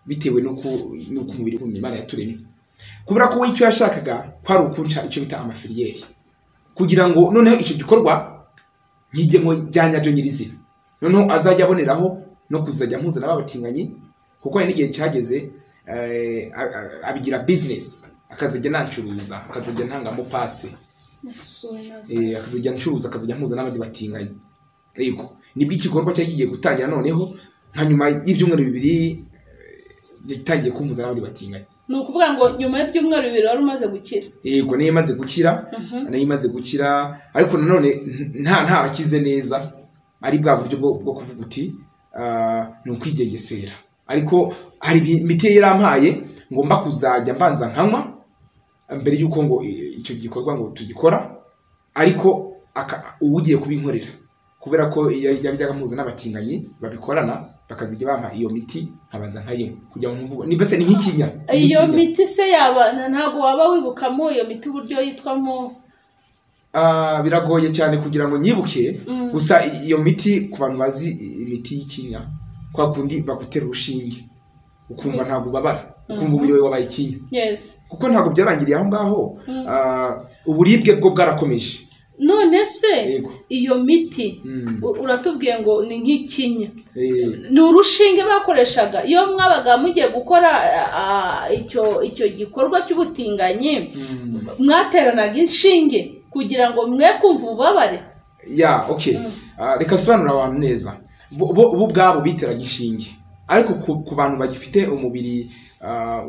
bitewe nuko umubiri w'Imana yaturemye kubera ko icyo yashakaga kwari ukunca icyo bita amafiliyeri kugira ngo noneho icyo gikorwa nkijye mu byanyabyo nyirizina noneho azajya aboneraho no kuzajya mpuzana n'abatinganye kuko hari n'igihe cyageze abigira business akazajya nancuruza akazajya ntangamo passe akazajya ncuruza akazajya mpuza n'abandi batinganye yego nibwo igikorwa cyagiye gutangira noneho nka nyuma y'ibyumweru 2 yatangiye kumpuza n'abandi batinganye. ni ukuvuga ngo nyuma y'ibyumweru 2 wari umaze gukira. Yego niyo imaze gukira ariko nanone nta rakize neza ari bwa buryo bwo kuvuga uti ni ukwigegesera, ariko hari imiti yarampaye ngomba kuzajya mbanza nkanywa mbere yuko ngo icyo gikorwa ngo tugikora, ariko ugiye kubinkorera kubera ko yajyaga mpuza n'abatinganyi babikorana bakazijya bampa iyo miti nkabanza nkayinywa kugira ngo mvuge ni mbese ni nk'ikinya. Iyo miti se yaba ntago waba wibukamo iyo miti uburyo yitwamo? Biragoye cyane kugira ngo nyibuke, gusa iyo miti ku bantu bazi imiti y'ikinya kwa kundi bagutera urushinge ukumva ntabwo ubabara, ukumva umubiri wawe wabaye ikinya. Yes. Kuko ntabwo byarangiriye aho ngaho, uburibwe bwo bwarakomeje. None se iyo miti uratubwiye ngo ni nk'ikinya, ni urushinge bakoreshaga iyo mwabaga mugiye gukora icyo gikorwa cy'ubutinganyi, mwateranaga inshinge kugira ngo mwe kumva ububabare? Okay. Reka sobanura abantu neza. Bo ubwabo biteraga inshinge, ariko ku bantu bagifite umubiri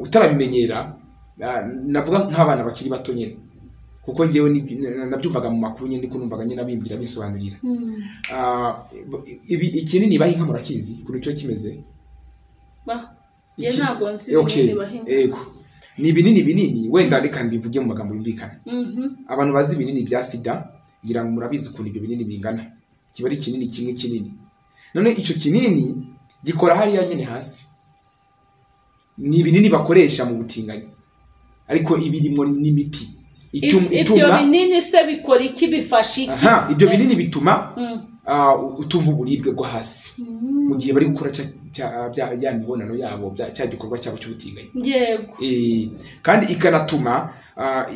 utarabimenyera, navuga nk'abana bakiri bato nyine, kuko ngewe nabyumvaga mu makuru nyine ndiko numvaga nyine abimbira bisobanurira. Ikinini bahinka murakizi kuri cyo kimeze? Ye ntago nzi ibinini bahinka. Yego. Ni binini wenda reka mbivuge mu magambo yumvikana. Abantu bazi ibinini bya sida ngira ngo murabizi ukuntu ibyo binini bingana. Kiba ari kinini kimwe kinini. None icyo kinini gikora hariya nyine hasi. Ni ibinini bakoresha mu butinganyi, ariko ibirimo n'imiti. Ibyo binini se bikora iki, bifasha iki? Ibyo binini bituma utumva uburibwe bwo hasi mu gihe bari gukora ya mibonano yabo cya gikorwa cyabo cy'ubutinganyi. Yego. Kandi ikanatuma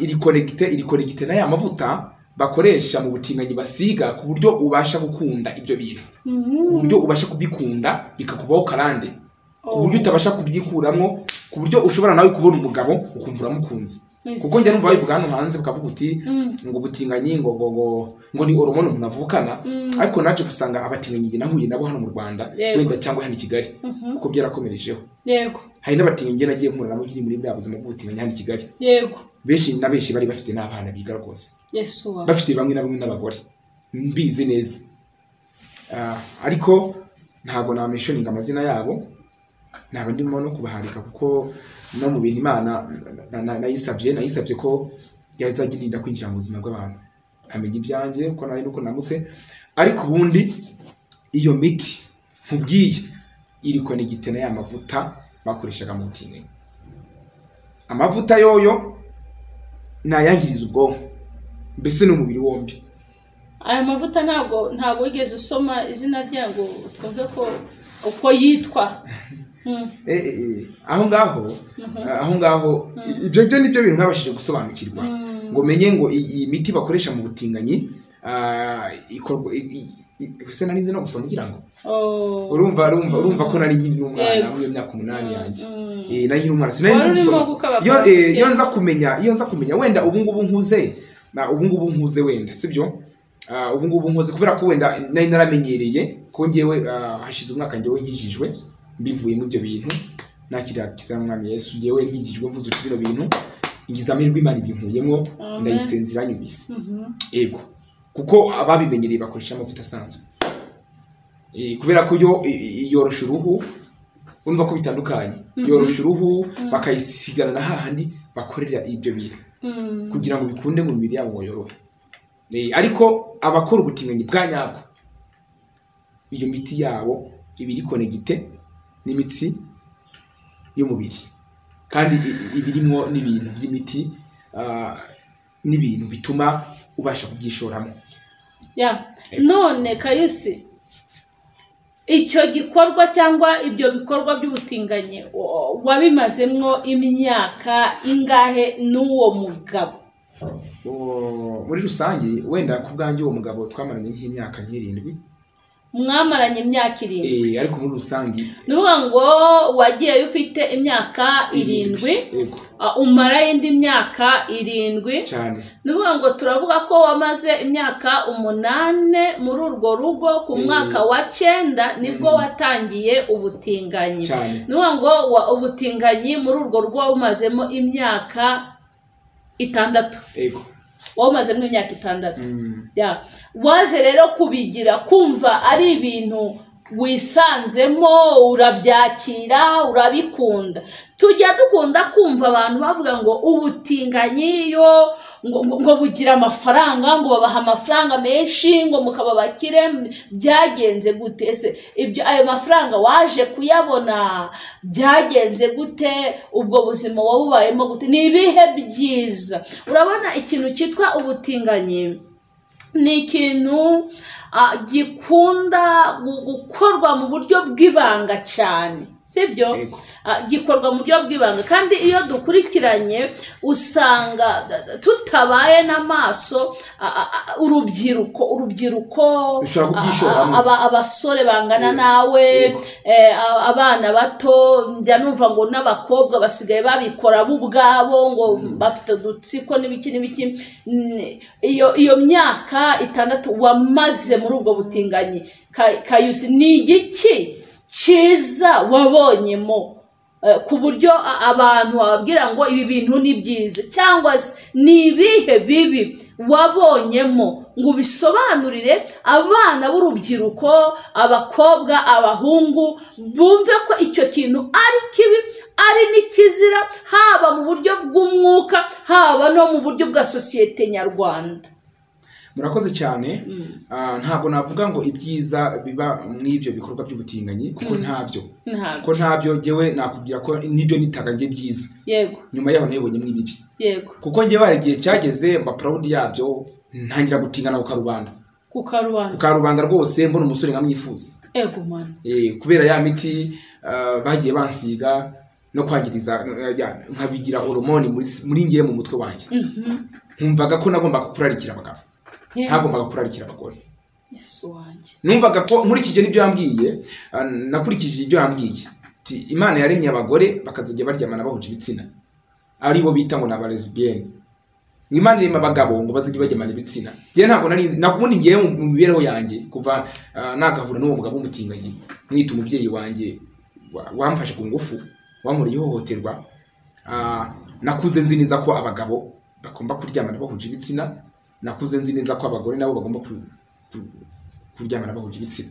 iri connecte na ya mavuta bakoresha mu butinganyi basiga, ku buryo ubasha gukunda ibyo bintu, ku buryo ubasha kubikunda bikakubaho karande, ku buryo utabasha kubyikuramo, ku buryo ushobora nawe kubona umugabo ukumva uramukunze. Kuko njya numva bivuga hano hanze bakavuga uti ngo butinganyi ngo ni hormone umuntu avukana, ariko naje gusanga abatinganyi nahuye nabo hano mu Rwanda wenda cyangwa hano i Kigali kuko byarakomerejeho. Yego. Hari n'abatinganyi nagiye mpura nabo nkiri muri bwa buzima bw'ubutinganyi hano i Kigali. Yego. Benshi bari bafite n'abana biga rwose. Yesu. Bafite bamwe na bamwe n'abagore mbizi neza. Ariko ntago na mentioning amazina yabo, ntabwo ndimo no kubaharika kuko no mu bintu Imana nayisabye ko yazagirinda kwinjira mu buzima bw'abantu, amenya ibyanjye uko nari nuko namutse. Ariko ubundi iyo miti nkubwiye iri connecte na ya mavuta bakoreshaga mu butinganyi. Amavuta yoyo nayangiriza ubwonko, mbese n'umubiri wombi. Aya mavuta ntago wigeze usoma izina ryango twumve ko uko yitwa? Aho ngaho ibyo nibyo bintu nabashije gusobanukirwa, ngo menye ngo iyi miti bakoresha mu butinganyi ikorwa se nanize no gusoma kugira ngo urumva ko nari nkiri n'umwana mu myaka 8 yanjye. Nari nkiri umwana sinari gusoma. Iyo nza kumenya wenda ubu ngubu nkuze wenda sibyo, ubu ngubu nkoze kubera ko wenda nari naramenyereye ko ngewe hashize umwaka ngewe nkijijwe mbivuye mu byo bintu nakira kisa mwami Yesu, ngewe nkijijwe mvuze bino bintu ngize amahirwe Imana ibinkuyemo ndayisenzira nyubise. Ego kuko ababimenyereye bakoresha amavuta asanzwe, kubera ko yo yorosha uruhu, urumva ko bitandukanye. Yorosha uruhu bakayisigana na hahandi bakorera ibyo bintu kugira ngo bikunde mu mibiri yabo ngo yorohe. Ariko abakora ubutinganyi bwa nyabwo, iyo miti yabo ibiri connecte n'imitsi y'umubiri, kandi ibirimo n'ibintu by'imiti n'ibintu bituma ubasha kubyishoramo. None Kayusi, icyo gikorwa cyangwa ibyo bikorwa by'ubutinganyi wabimazemwo imyaka ingahe n'uwo mugabo? Muri rusange wenda ku bwanjye uwo mugabo twamaranye nk'imyaka 7. mwamaranye imyaka 7. Ariko muri rusange nuvuga ngo wagiye ufite imyaka 7 umara indi myaka 7 cyane. nuvuga ngo turavuga ko wamaze imyaka 8 muri urwo rugo. Ku mwaka wa 9 nibwo watangiye ubutinganyi. nuvuga ngo ubutinganyi muri urwo rugo wamazemo imyaka 6. wamazemo imyaka 6. waje rero kubigira kumva ari ibintu wisanzemo, urabyakira, urabikunda. Tujya dukunda kumva abantu bavuga ngo ubutinganyi ngo bugira amafaranga, ngo babaha amafaranga menshi, ngo mukaba bakire. Byagenze gute se? Ayo mafaranga waje kuyabona byagenze gute? Ubwo buzima wabubayemo gute? Ni ibihe byiza? Urabona ikintu cyitwa ubutinganyi ni ikintu gikunda gukorwa mu buryo bw'ibanga cyane, sibyo? Gikorwa mu buryo bw'ibanga, kandi iyo dukurikiranye usanga tutabaye n'amaso. urubyiruko abasore bangana nawe, abana bato, njya numva ngo n'abakobwa basigaye babikora bo ubwabo, ngo bafite udutsiko n'ibiki. Iyo myaka 6 wamaze muri ubwo butinganyi, Kayusi, ni igiki cyiza wabonyemo ku buryo abantu bababwira ngo ibi bintu ni byiza, cyangwa se ni ibihe bibi wabonyemo ngo bisobanurire abana b'urubyiruko, abakobwa, abahungu, bumve ko icyo kintu ari kibi, ari n'ikizira, haba mu buryo bw'umwuka, haba no mu buryo bwa sosiyete nyarwanda. Murakoze cyane. Ntabwo navuga ngo ibyiza biba mw'ibyo bikorwa by'ubutinganyi, kuko ntabyo jewe nakubwira ko nibyo nitaga nge byiza. Yego. Nyuma yaho nabonye mw'ibibi. Yego. Kuko nge bagiye cyageze mba proud yabyo, ntangira gutingana ku karubanda rwose, mbona umusore nkamwifuza. Ego man. Kubera ya miti bagiye bansiga no kwangiriza, nkabigira hormone muri ngiye mu mutwe wanjye. Nkumvaga ko nagombaga kurarikira abagabo, ntagombaga kurarikira abagore. Yesu wanjye. Numvaga ko nkurikije n'ibyo yambwiye, nakurikije ibyo yambwiye. Imana yaremye abagore bakazajya baryamana bahuje ibitsina, ari bo bita ngo n'aba lesbienne. Imana irema abagabo ngo bazajye baryamana ibitsina. Je ntabwo nakubundi ngiye mu mibereho yanjye kuva nagavura n'uwo mugabo w'umutinganyi, mwita umubyeyi wanjye wamfashe ku ngufu, wamuriye ihohoterwa. Nakuze nzi neza ko abagabo bagomba kuryamana bahuje ibitsina, nakuze nzi neza ko abagore nabo bagomba kuryamana bahuje ibitsina.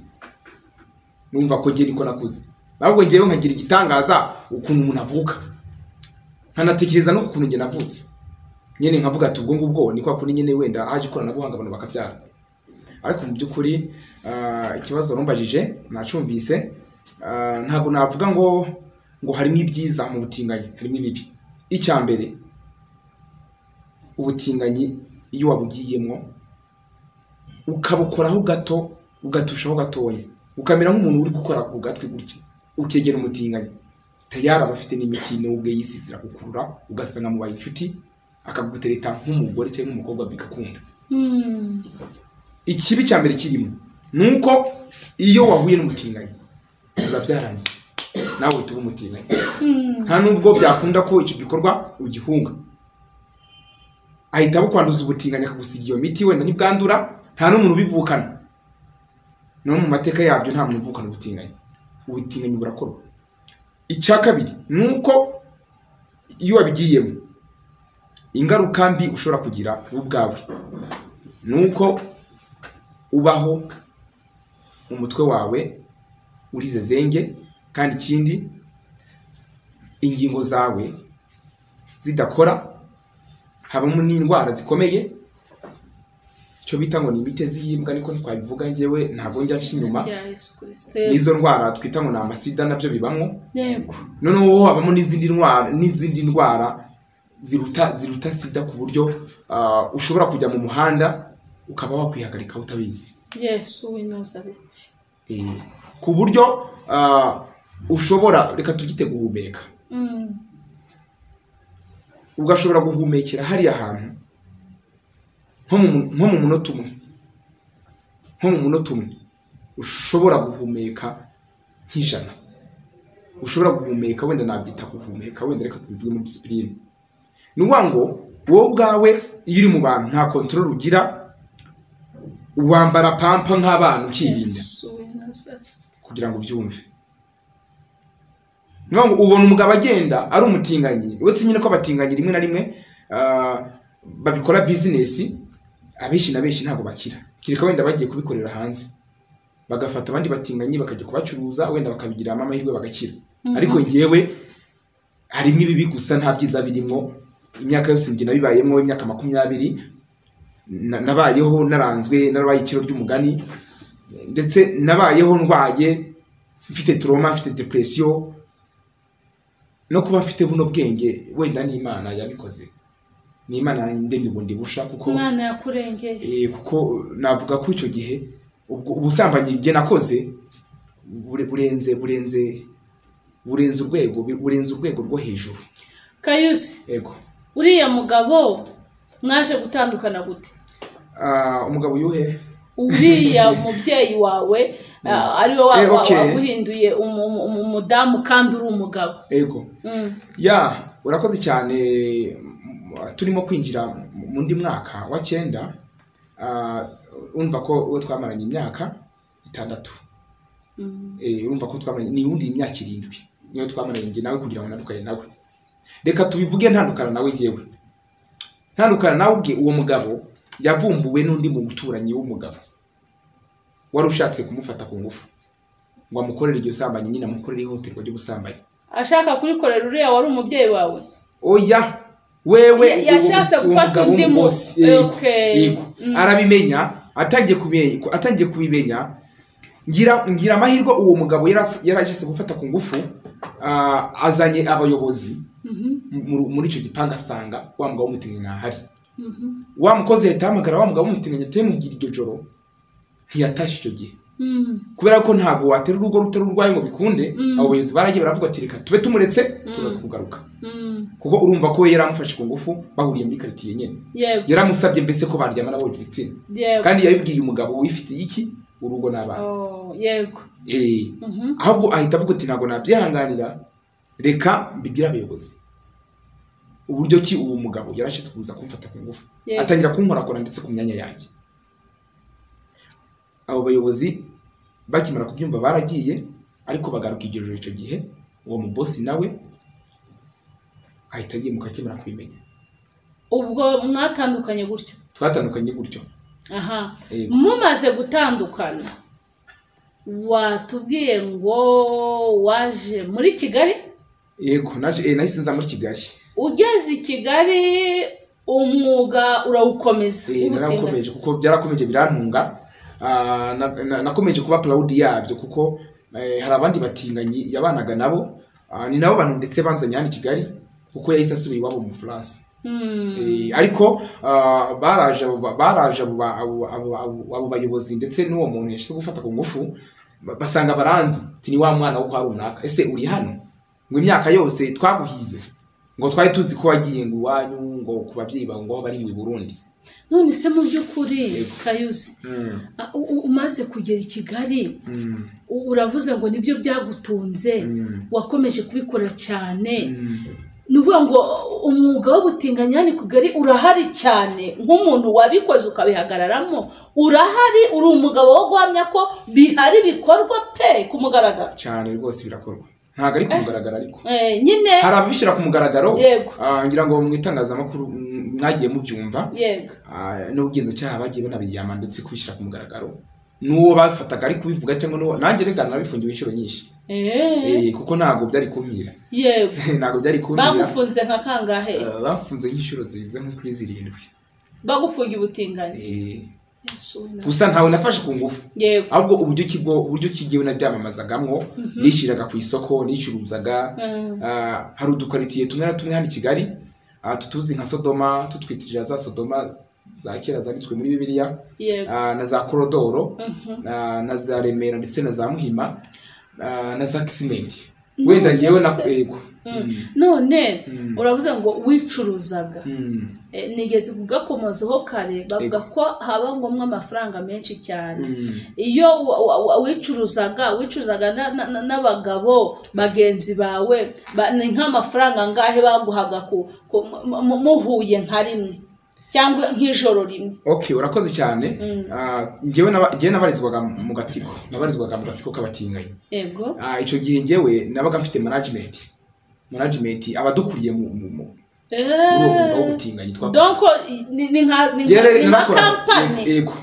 Numva ko ngiye niko nakuze. Babwo ngiye nkagira igitangaza ukuntu umuntu avuka, nkanatekereza no kukuntu nge navutse. Nyene nkavuga ati ubwo ngubwo ni kwa kuri nyene wenda haje ikoranabuhanga abantu bakabyara. Ariko mu by'ukuri ikibazo rumbajije nacumvise, ntabwo navuga ngo harimo ibyiza mu butinganyi, harimo ibibi. Icyambere, ubutinganyi iyo wabugiyemo ukabukoraho gato, ugatushaho gatonya, ukamera nk'umuntu uri gukora ku gatwi gutya, ukegera umutinganyi, tayari abafite n'imiti n'ubwe yisizira gukurura, ugasanga mu bayinshuti akagutereta nk'umugore cyangwa nk'umukobwa bikakunda. Ikibi cyambere kirimo nuko iyo wahuye n'umutinganyi biba byarangiye, nawe tuba umutinganyi. Nta nubwo byakunda ko icyo gikorwa ugihunga, ahita bukwanduza ubutinganyi akagusiga iyo miti, wenda ntibwandura, nta n'umuntu ubivukana. No mu mateka yabyo nta muntu uvukana ubutinganyi. Ubutinganyi burakorwa. Icya kabiri nuko iyo wabigiyemo, ingaruka mbi ushobora kugira ubwawe nuko ubaho umutwe wawe urize zenge, kandi ikindi ingingo zawe zidakora, habamo n'indwara zikomeye, cyo bita ngo ni imitezi y'imbwa, niko twabivuga. Ngewe ntabwo njya inyuma. Nizo ndwara twita ngo ni amasida nabyo bibamo. Yego. Noneho habamo n'izindi ndwara ziruta sida, ku buryo ushobora kujya mu muhanda ukaba wakwihagarika utabizi. Yesu w'Inazareti. Ku buryo ushobora, reka tugite guhumeka, ugashobora guhumekera hariya hantu nko mu munota umwe, ushobora guhumeka nk'ijana, ushobora guhumeka wenda nabyita guhumeka wenda reka tubivuge muri discipline. Ni ukuvuga ngo wowe ubwawe iyo uri mu bantu nta control ugira, wambara pampa nk'abana ukirinda kugira ngo ubyumve. Ni ukuvuga ngo ubona umugabo agenda ari umutinganyi, uretse nyine ko abatinganyi rimwe na rimwe babikora business, abenshi na benshi ntabwo bakira, kireka wenda bagiye kubikorera hanze bagafata abandi batinganyi bakajya kubacuruza wenda bakabigira amahirwe bagakira. Ariko ngewe harimo ibibi gusa nta byiza birimo. Imyaka yose njye nabibayemo, imyaka 20 nabayeho naranzwe, narabaye ikiro ry'umugani, ndetse nabayeho ndwaye, mfite trauma, mfite depression, no kuba mfite buno bwenge wenda ni Imana yabikoze, ni Imana ndemye bundi busha, kuko Imana yakurengeye. Kuko navuga ko icyo gihe ubusambanyi bye nakoze burenze urwego rwo hejuru. Kayusi, yego, uriya mugabo mwaje gutandukana gute? Umugabo yuhe? Uriya umubyeyi wawe ari wowe waguhinduye umudamu kandi uri umugabo. Yego. Urakoze cyane. Turimo kwinjira mu ndi mwaka wa 9, urumva ko we twamaranye imyaka 6. Urumva ko twamaranye ni undi imyaka 7 niyo twamaranye nge nawe kugira ngo natukanye nawe. Reka tubivuge ntandukana nawe ngewe. Ntandukana nawe ubwe uwo mugabo yavumbuwe n'undi mu guturanyi w'umugabo wari ushatse kumufata ku ngufu ngo amukorere iryo sambanye, nyine amukorere ihohoterwa ryo gusambanya. Ashaka kurikorera uriya wari umubyeyi wawe? Oya, wewe yashatse gufata undi mu arabimenya, atangiye kubimenya, ngira amahirwe uwo mugabo yarashyize gufata ku ngufu, azanye abayobozi muri icyo gipanga, asanga wa mugabo w'umutinganyi ntahari. Wa mukozi yahita ahamagara wa mugabo w'umutinganyi atemubwira iryo joro, ntiyatashye icyo gihe, kubera ko ntabwo watera urugo rutari urwaye ngo bikunde. Abo bayobozi baragiye baravuga ati reka tube tumuretse turaza kugaruka, kuko urumva ko yaramufashe ku ngufu bahuriye muri quartier nyene. Yaramusabye mbese ko baryamana bo igitsina, kandi yabibwiye umugabo wifitiye iki urugo n'abana. Yego. Ahubwo ahita avuga ati ntabwo nabyihanganira, reka mbibwira abayobozi uburyo ki uwo mugabo yarashitse kuza kumfata ku ngufu, atangira kunkorakora ndetse ku myanya yanjye. Abo bayobozi bakimara kubyumva baragiye, ariko bagaruka igejoro icyo gihe uwo mubosi nawe ahita agiye mukakemera kubimenya. Ubwo mwatandukanye gutyo? Twatandukanye gutyo. Mumaze gutandukana watubwiye ngo waje muri Kigali? Yego, nahise nza muri Kigali. Ugeze i Kigali umwuga urawukomeza? Narakomeje kuko byarakomeje birantunga. Nakomeje kuba proud yabyo, kuko hari abandi batinganyi yabanaga nabo, ni nabo bantu ndetse banzanye hano i Kigali, kuko yahise asubira iwabo mu France. Ariko baraje abo bayobozi ndetse n'uwo muntu yashyize gufata ku ngufu, basanga baranzi ati ni wa mwana wo kwa runaka, ese uri hano ngo imyaka yose twaguhize ngo twari tuzi ko wagiye ngo iwanyu ngo ku babyeyi bawe ngo bari mu Burundi. None se mu by'ukuri Kayusi, umaze kugera i Kigali uravuze ngo nibyo byagutunze, wakomeje kubikora cyane, nuvuga ngo umwuga wo gutinganya ni Kigali urahari cyane, nk'umuntu wabikoze ukabihagararamo urahari, uri umugabo wo guhamya ko bihari bikorwa pe kumugaragara cyane. Rwose birakorwa, ntago ari kumugaragara, ariko nyine hari abishira ku mugaragaro. Ngira ngo mu itangazamakuru mwagiye mubyumva, n'ubugenzacyaha bagiye banabiyama ndetse kubishira ku mugaragaro, n'uwo bafataga ari kubivuga cyangwa n'uwo nanjye regana nabifungiwe inshuro nyinshi. Kuko ntago byari kumira. Yego. Ntago byari kumira. Bagufunze nka kangahe? Bafunze nk'inshuro ziza nko kuri 7. Bagufungiye ubutinganyi? Gusa ntawe nafashe ku ngufu. Ahubwo uburyo kigiwe nabyamamazagamwo, nishiraga ku isoko, nicuruzaga. Hari udukaritiye tumwe na tumwe hano i Kigali, tutuzi nka Sodoma, tutwitirira za Sodoma za kera zanditswe muri Bibiliya, na za Korodoro, na za Remera ndetse na za Muhima, na za Kisimenti. wenda ngewe na ego none uravuze ngo wicuruzaga nigeze kugakomozaho kare bavuga ko haba ngombwa amafaranga menshi cyane iyo wicuruzaga n'abagabo bagenzi bawe ni nk'amafaranga ngahe baguhaga muhuye nka rimwe cyangwa nk'ijoro rimwe? Okay, urakoze cyane. Ngewe nabarizwaga mu gatsiko k'abatinganyi. Yego. Ico gihe ngewe nabaga mfite management abadukuriye mu urugo gutinganya twa. Donc ni nka company. Yego.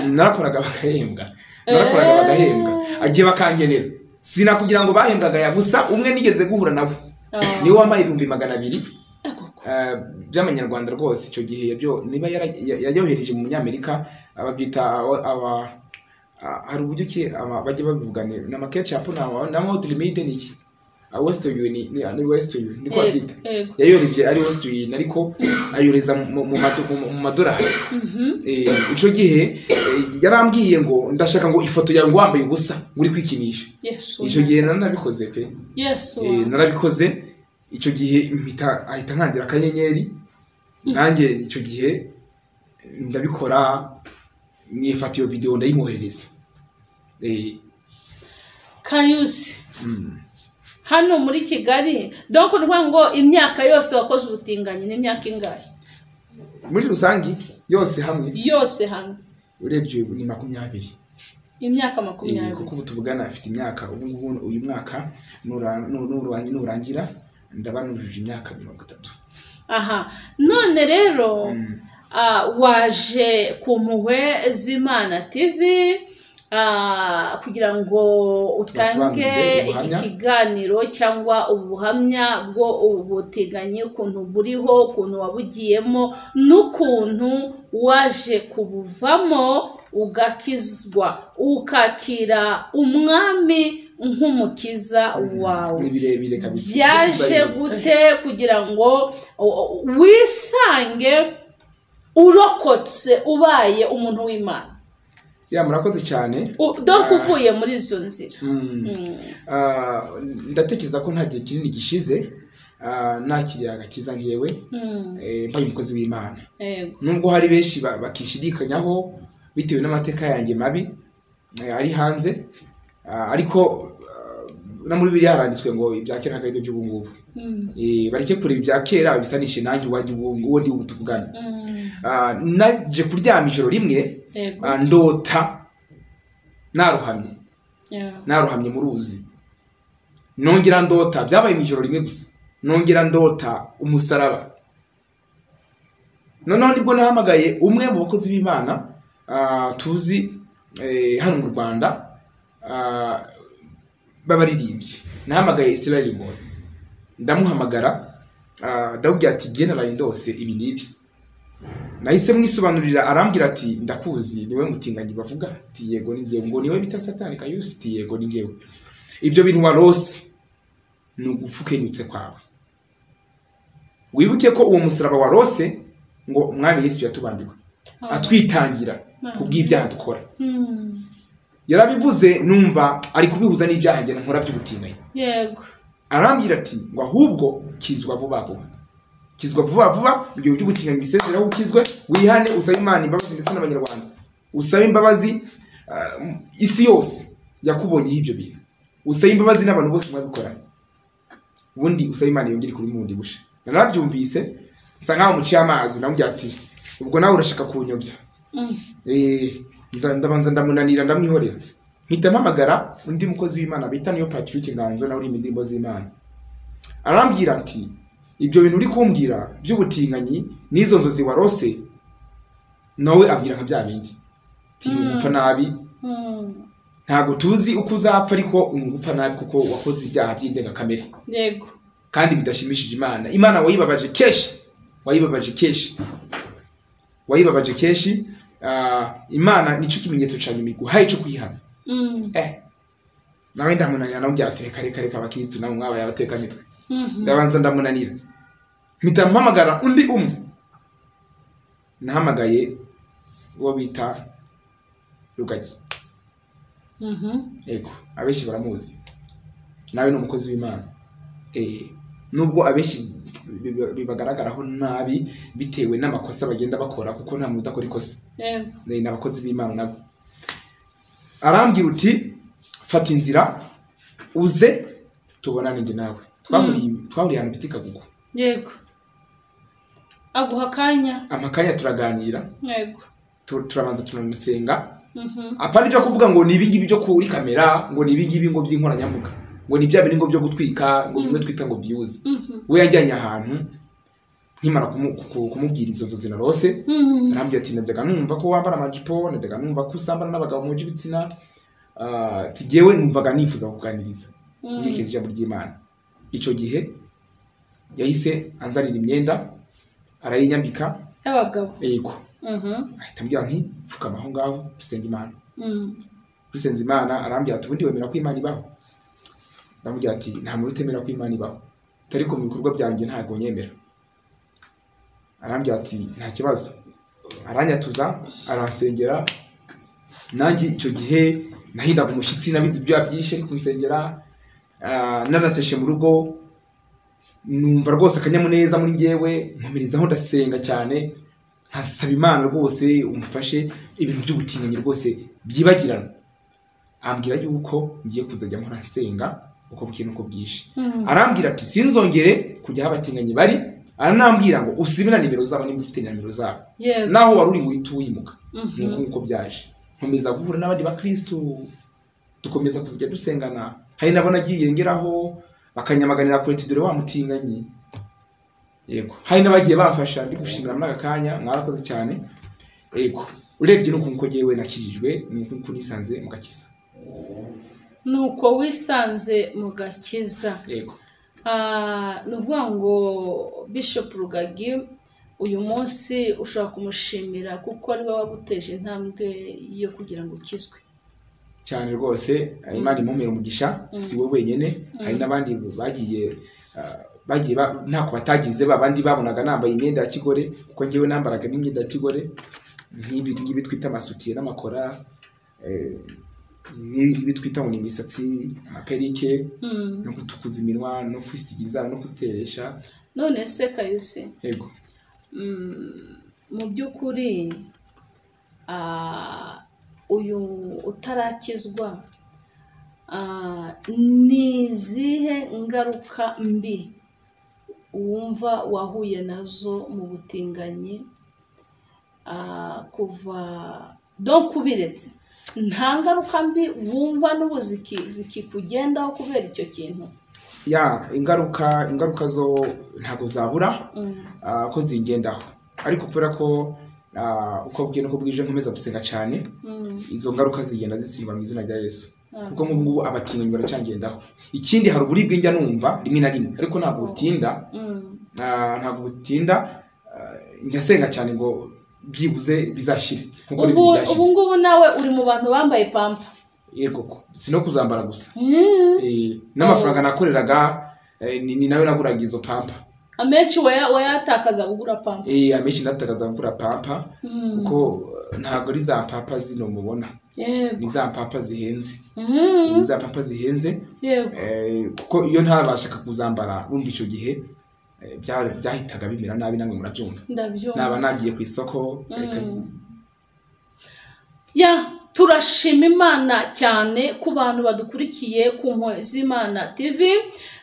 Narakoraga bagahembwa. Agiye bakangenera. Sina kugira ngo bahembwaga ya gusa umwe nigeze guhura nabo. Ni wamaye 200,000. By'amanyarwanda rwose icyo gihe yabyo niba yayohereje mu Munyamerika ababyita hari uburyo ki bajye babivugane na market shop na mode limited ni Western Union ni Western Union niko byita yayohereje ari Western Union ariko ayoreza mu madolari. Icyo gihe yarambwiye ngo ndashaka ngo ifoto yawe wambaye ubusa uri kwikinisha. Icyo gihe narabikoze pe. Narabikoze. Icyo gihe ahita nkandira akanyenyeri nanjye icyo gihe ndabikora mwifata iyo video ndayimohereza. Kayusi hano muri Kigali donc nvuga ngo imyaka yose wakoze ubutinganyi ni imyaka ingahe muri rusangi yose hamwe urebye ni 20. Imyaka 20 kuko tuvugana afite imyaka uyu mwaka nurangira ndabanujuje imyaka 30. None rero waje ku Mpuhwe z'Imana TV kugira ngo utange iki kiganiro cyangwa ubuhamya bwo ubutinganyi ukuntu buriho ukuntu wabugiyemo n'ukuntu waje kubuvamo ugakizwa ukakira umwami nk'umukiza wawe. Byaje gute kugira ngo wisange urokotse ubaye umuntu w'Imana? Murakoze cyane. Donc uvuye muri izo nzira. Ndatekereza ko nta gihe kinini gishize nakiriye agakiza ngewe mbaye umukozi w'Imana. Nubwo hari benshi bakishidikanyaho bitewe n'amateka yanjye mabi ari hanze ariko na muri biri haranditswe ngo ibya kera ntabwo ari byo ubungubu. Bareke kureba ibya kera bisanishe nanjye uwanjye uwo ndi ubu tuvugana. Naje kuryama ijoro rimwe ndota naruhamye mu ruzi. Nongera ndota byabaye mu ijoro rimwe gusa. Nongera ndota umusaraba. Noneho nibwo nahamagaye umwe mu bakozi b'Imana tuzi hano mu Rwanda babaririmbye. Nahamagaye Israel Boy ndamuhamagara ndabwira ati general ndose ibi nibi. Nahise mwisobanurira arambwira ati ndakuzi niwe mutinganyi bavuga ati yego ni ngewe ngo niwe bita Satani Kayusi ati yego ni ngewe. Ibyo bintu warose ni ugufukenyutse kwawe. Wibuke ko uwo musaraba warose ngo umwami Yesu yatubambirwa atwitangira kubw'ibyaha dukora. Yarabivuze numva ari kubihuza n'ibyaha njye nkora by'ubutinganyi. Yego. Arambwira ati ngo ahubwo kizwa vuba vuba ibyo by'ubutinganyi bisezeraho ukizwe wihane usabe Imana imbabazi ndetse n'abanyarwanda usabe imbabazi isi yose yakubonye ibyo bintu usabe imbabazi n'abantu bose mwabikoranye ubundi usabe Imana yongere kuri mundi busha. Narabyumvise nsa nkaho muciye amazi namubwira ati ubwo nawe urashaka kunyobya. Ndabanza ndamunanira ndamwihorera mpita mpamagara undi mukozi w'Imana bita niyo Patrick Nganzo nawe uri mu ndirimbo z'Imana. Arambwira ati ibyo bintu uri kumbwira by'ubutinganyi n'izo nzozi warose nawe abwira nka bya bindi ati ngupfa nabi ntago tuzi uko uzapfa ariko ngupfa nabi kuko wakoze ibyaha by'indenga kamere. Yego. Kandi bidashimishije Imana wayibabaje keshi Imana nico kimenyetso cyane imiguhaye cyo kwihana. Nawe ndamunanira nawe byatereka abakristo nawe mwabaye abateka mitwe. Ndabanza ndamunanira mpita mpamagara undi umwe nahamagaye uwo bita Rugagi. Ego abeshi baramuzi. nawe ni umukozi w'Imana. Nubwo abenshi bibagaragaraho nabi bitewe n'amakosa bagenda bakora, kuko nta muntu udakora ikosa, ni abakozi b'Imana nabo. Arambwira uti fata inzira uze tubonane njye nawe. Twahuriye ahantu bita Kagugu. Yego. Aguha akanya? Amakanya turaganira. Yego. Turabanza tunanasenga. Apana ibyo kuvuga ngo ni ibingibi byo kuri kamera, ngo ni ibingibi ngo by'inkoranyambuga, ngo ni bya bintu byo gutwika, ngo bimwe twita ngo views. We yajyanye ahantu nkimara kumubwira izo nzozi narose, arambye ati najyaga numva ko wambara amajipo, najyaga numva ko usambana n'abagabo mu by'ibitsina, tigewe numvaga nifuza kuganiriza n'iki jambo ry'Imana. Icyo gihe yahise anzanira imyenda arayinyambika y'abagabo. Yego. Ahita ambwira nti pfukama aho ngaho dusenga Imana. Dusenze Imana, arambwira ati ubundi wemera ko Imana ibaho? Ndamubwira ati nta muntu utemera ko Imana ibaho, ariko mu bikorwa byanjye ntago nyemera. Arambwira ati nta kibazo. Aranyatuza, aransengera. Nanjye icyo gihe nahindaga umushyitsi, nabizi ibyo yabyishe ari kunsengera. Nanateshe mu rugo, numva rwose akanyamuneza muri njyewe, nkomerizaho ndasenga cyane, nkasaba Imana rwose umufashe ibintu by'ubutinganyi rwose byibagirana. Ambwira yuko ngiye kuzajya mpora nsenga uko bukeye nuko bwishe. Arambwira ati sinzongere kujya abatinganyi bari, aranambwira ngo usibira nimero zabo nimba ufite nimero zabo, naho wari uri ngo uyimuka. Nuko byaje nkomeza guhura n'abandi bakristo, dukomeza kuzajya dusengana. Hari nabona agiye ngeraho bakanyamaganira kuri tidore wa mutinganyi. Yego. Hari nabagiye bafasha, ndi gushimira muri akanya, mwarakoze cyane. Yego. Urebye nuko nko jewe nakijijwe, nuko nisanze mu gakiza. Nuko wisanze mu gakiza. Yego. Nuvuga ngo Bishop Rugagi uyu munsi ushaka kumushimira kuko ari we waguteje intambwe yo kugira ngo ukizwe. Cyane rwose, Imana imumera umugisha, si we wenyene, hari nabandi bagiye ntako batagize, babandi babonaga nambaye imyenda ya kigore, kuko ngewe nambaraga n'imyenda ya kigore, nk'ibi twita amasutiye n'amakora, n'ibi twita ngo ni imisatsi, amaperike, no gutukuza iminwa, no kwisigiza, no kuziteresha. None se Kayusi, yego, mu by'ukuri uyu utarakizwa, ni izihe ngaruka mbi wumva wahuye nazo mu butinganyi kuva donc kubiretse? Nta ngaruka mbi wumva n'ubu zikikugendaho kubera icyo kintu? Ya, ingaruka zo ntago zabura ko zingendaho, ariko kubera ko uko bwiye nuko bwije nkomeza gusenga cyane, izo ngaruka zigenda zisirwa mu izina rya Yesu, kuko nk'ubu abatinganyi baracyangendaho. Ikindi hari uburibwe njya numva rimwe na rimwe, ariko ntabwo butinda, njya senga cyane ngo byibuze bizashire. Ubu ngubu nawe uri mu bantu bambaye pampa? Yego ko sino kuzambara gusa, n'amafaranga nakoreraga ni nayo naguraga izo pampa. Amenshi wayatakaza kugura pampa? Amenshi natakaza kugura pampa, kuko ntabwo ari za pampa zino mubona, ni za pampa zihenze. Ni za pampa zihenze, kuko iyo ntabashaka kuzambara urumva icyo gihe byahitaga bimera nabi, namwe murabyumva. Naba nagiye ku isoko. Ya, turashima Imana cyane ku bantu badukurikiye ku Impuhwe z'Imana TV,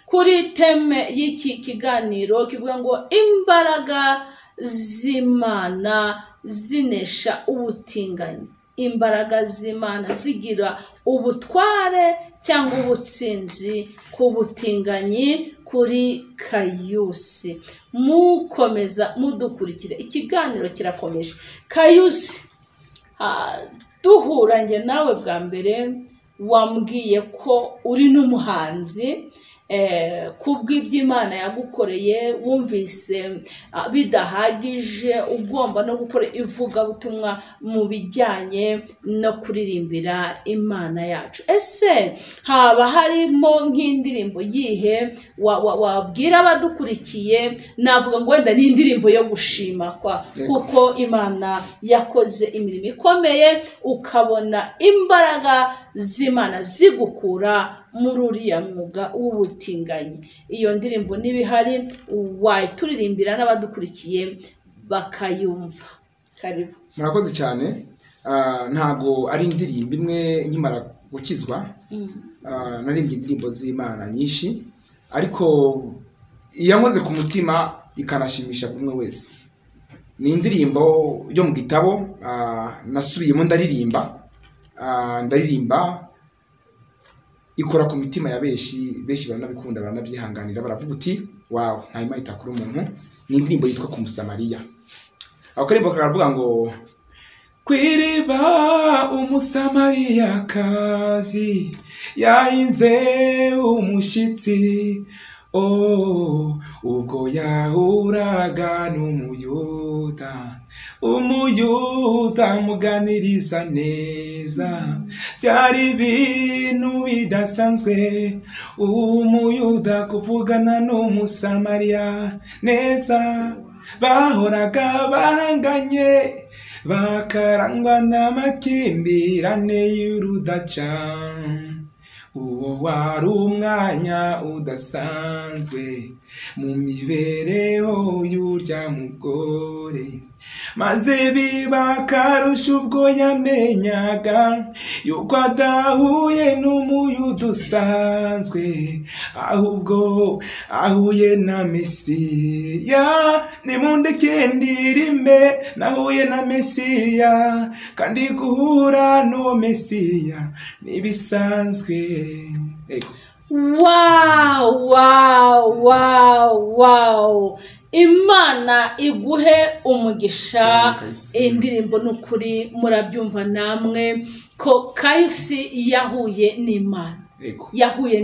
kuri teme y'iki kiganiro kivuga ngo imbaraga z'Imana zinesha ubutinganyi. Imbaraga z'Imana zigira ubutware cyangwa ubutsinzi ku butinganyi kuri Kayusi. Mukomeza mudukurikire, ikiganiro kirakomeje. Kayusi, duhura njye nawe bwa mbere wambwiye ko uri n'umuhanzi, kubw'iby'Imana yagukoreye wumvise bidahagije, ugomba no gukora ivugabutumwa mu bijyanye no kuririmbira Imana yacu. Ese haba harimo nk'indirimbo yihe wabwira abadukurikiye, navuga ngo wenda ni indirimbo yo gushima kuko Imana yakoze imirimo ikomeye, ukabona imbaraga z'Imana zigukura muri uriya mwuga w'ubutinganyi. Iyo ndirimbo n'ibihari wayituririmbira n'abadukurikiye bakayumva. Karibu. Murakoze cyane. Ntago ari indirimbo imwe nkimara gukizwa. Naririmbye indirimbo z'Imana nyinshi, ariko iyankoze ku mutima ikanashimisha buri umwe wese ni indirimbo yo mu gitabo nasubiyemo ndaririmba ikora ku mitima ya benshi baranabikunda, baranabyihanganira, baravuga uti wow, nta Imana itakura umuntu. Ni indirimbo yitwa ku Musamariya. Ako karirimbo karavuga ngo kwiriba umusamariyakazi yahinze umushitsi, ubwo yahuraga n'umuyuda, amuganiriza neza, byari ibintu bidasanzwe, umuyuda kuvugana n'umusamariya neza, bahoraga bahanganye, bakarangwa n'amakimbirane y'urudaca. Uwo wari umwanya udasanzwe mu mibereho y'urya mugore, maze biba akarusho ubwo yamenyaga yuko adahuye n'umuyuda usanzwe, ahubwo ahuye na Mesiya. Nimundeke ndirimbe, nahuye na Mesiya, kandi guhura n'uwo Mesiya n'ibisanzwe. Wow. Imana iguhe umugisha. Indirimbo n'ukuri murabyumva namwe ko Kayusi yahuye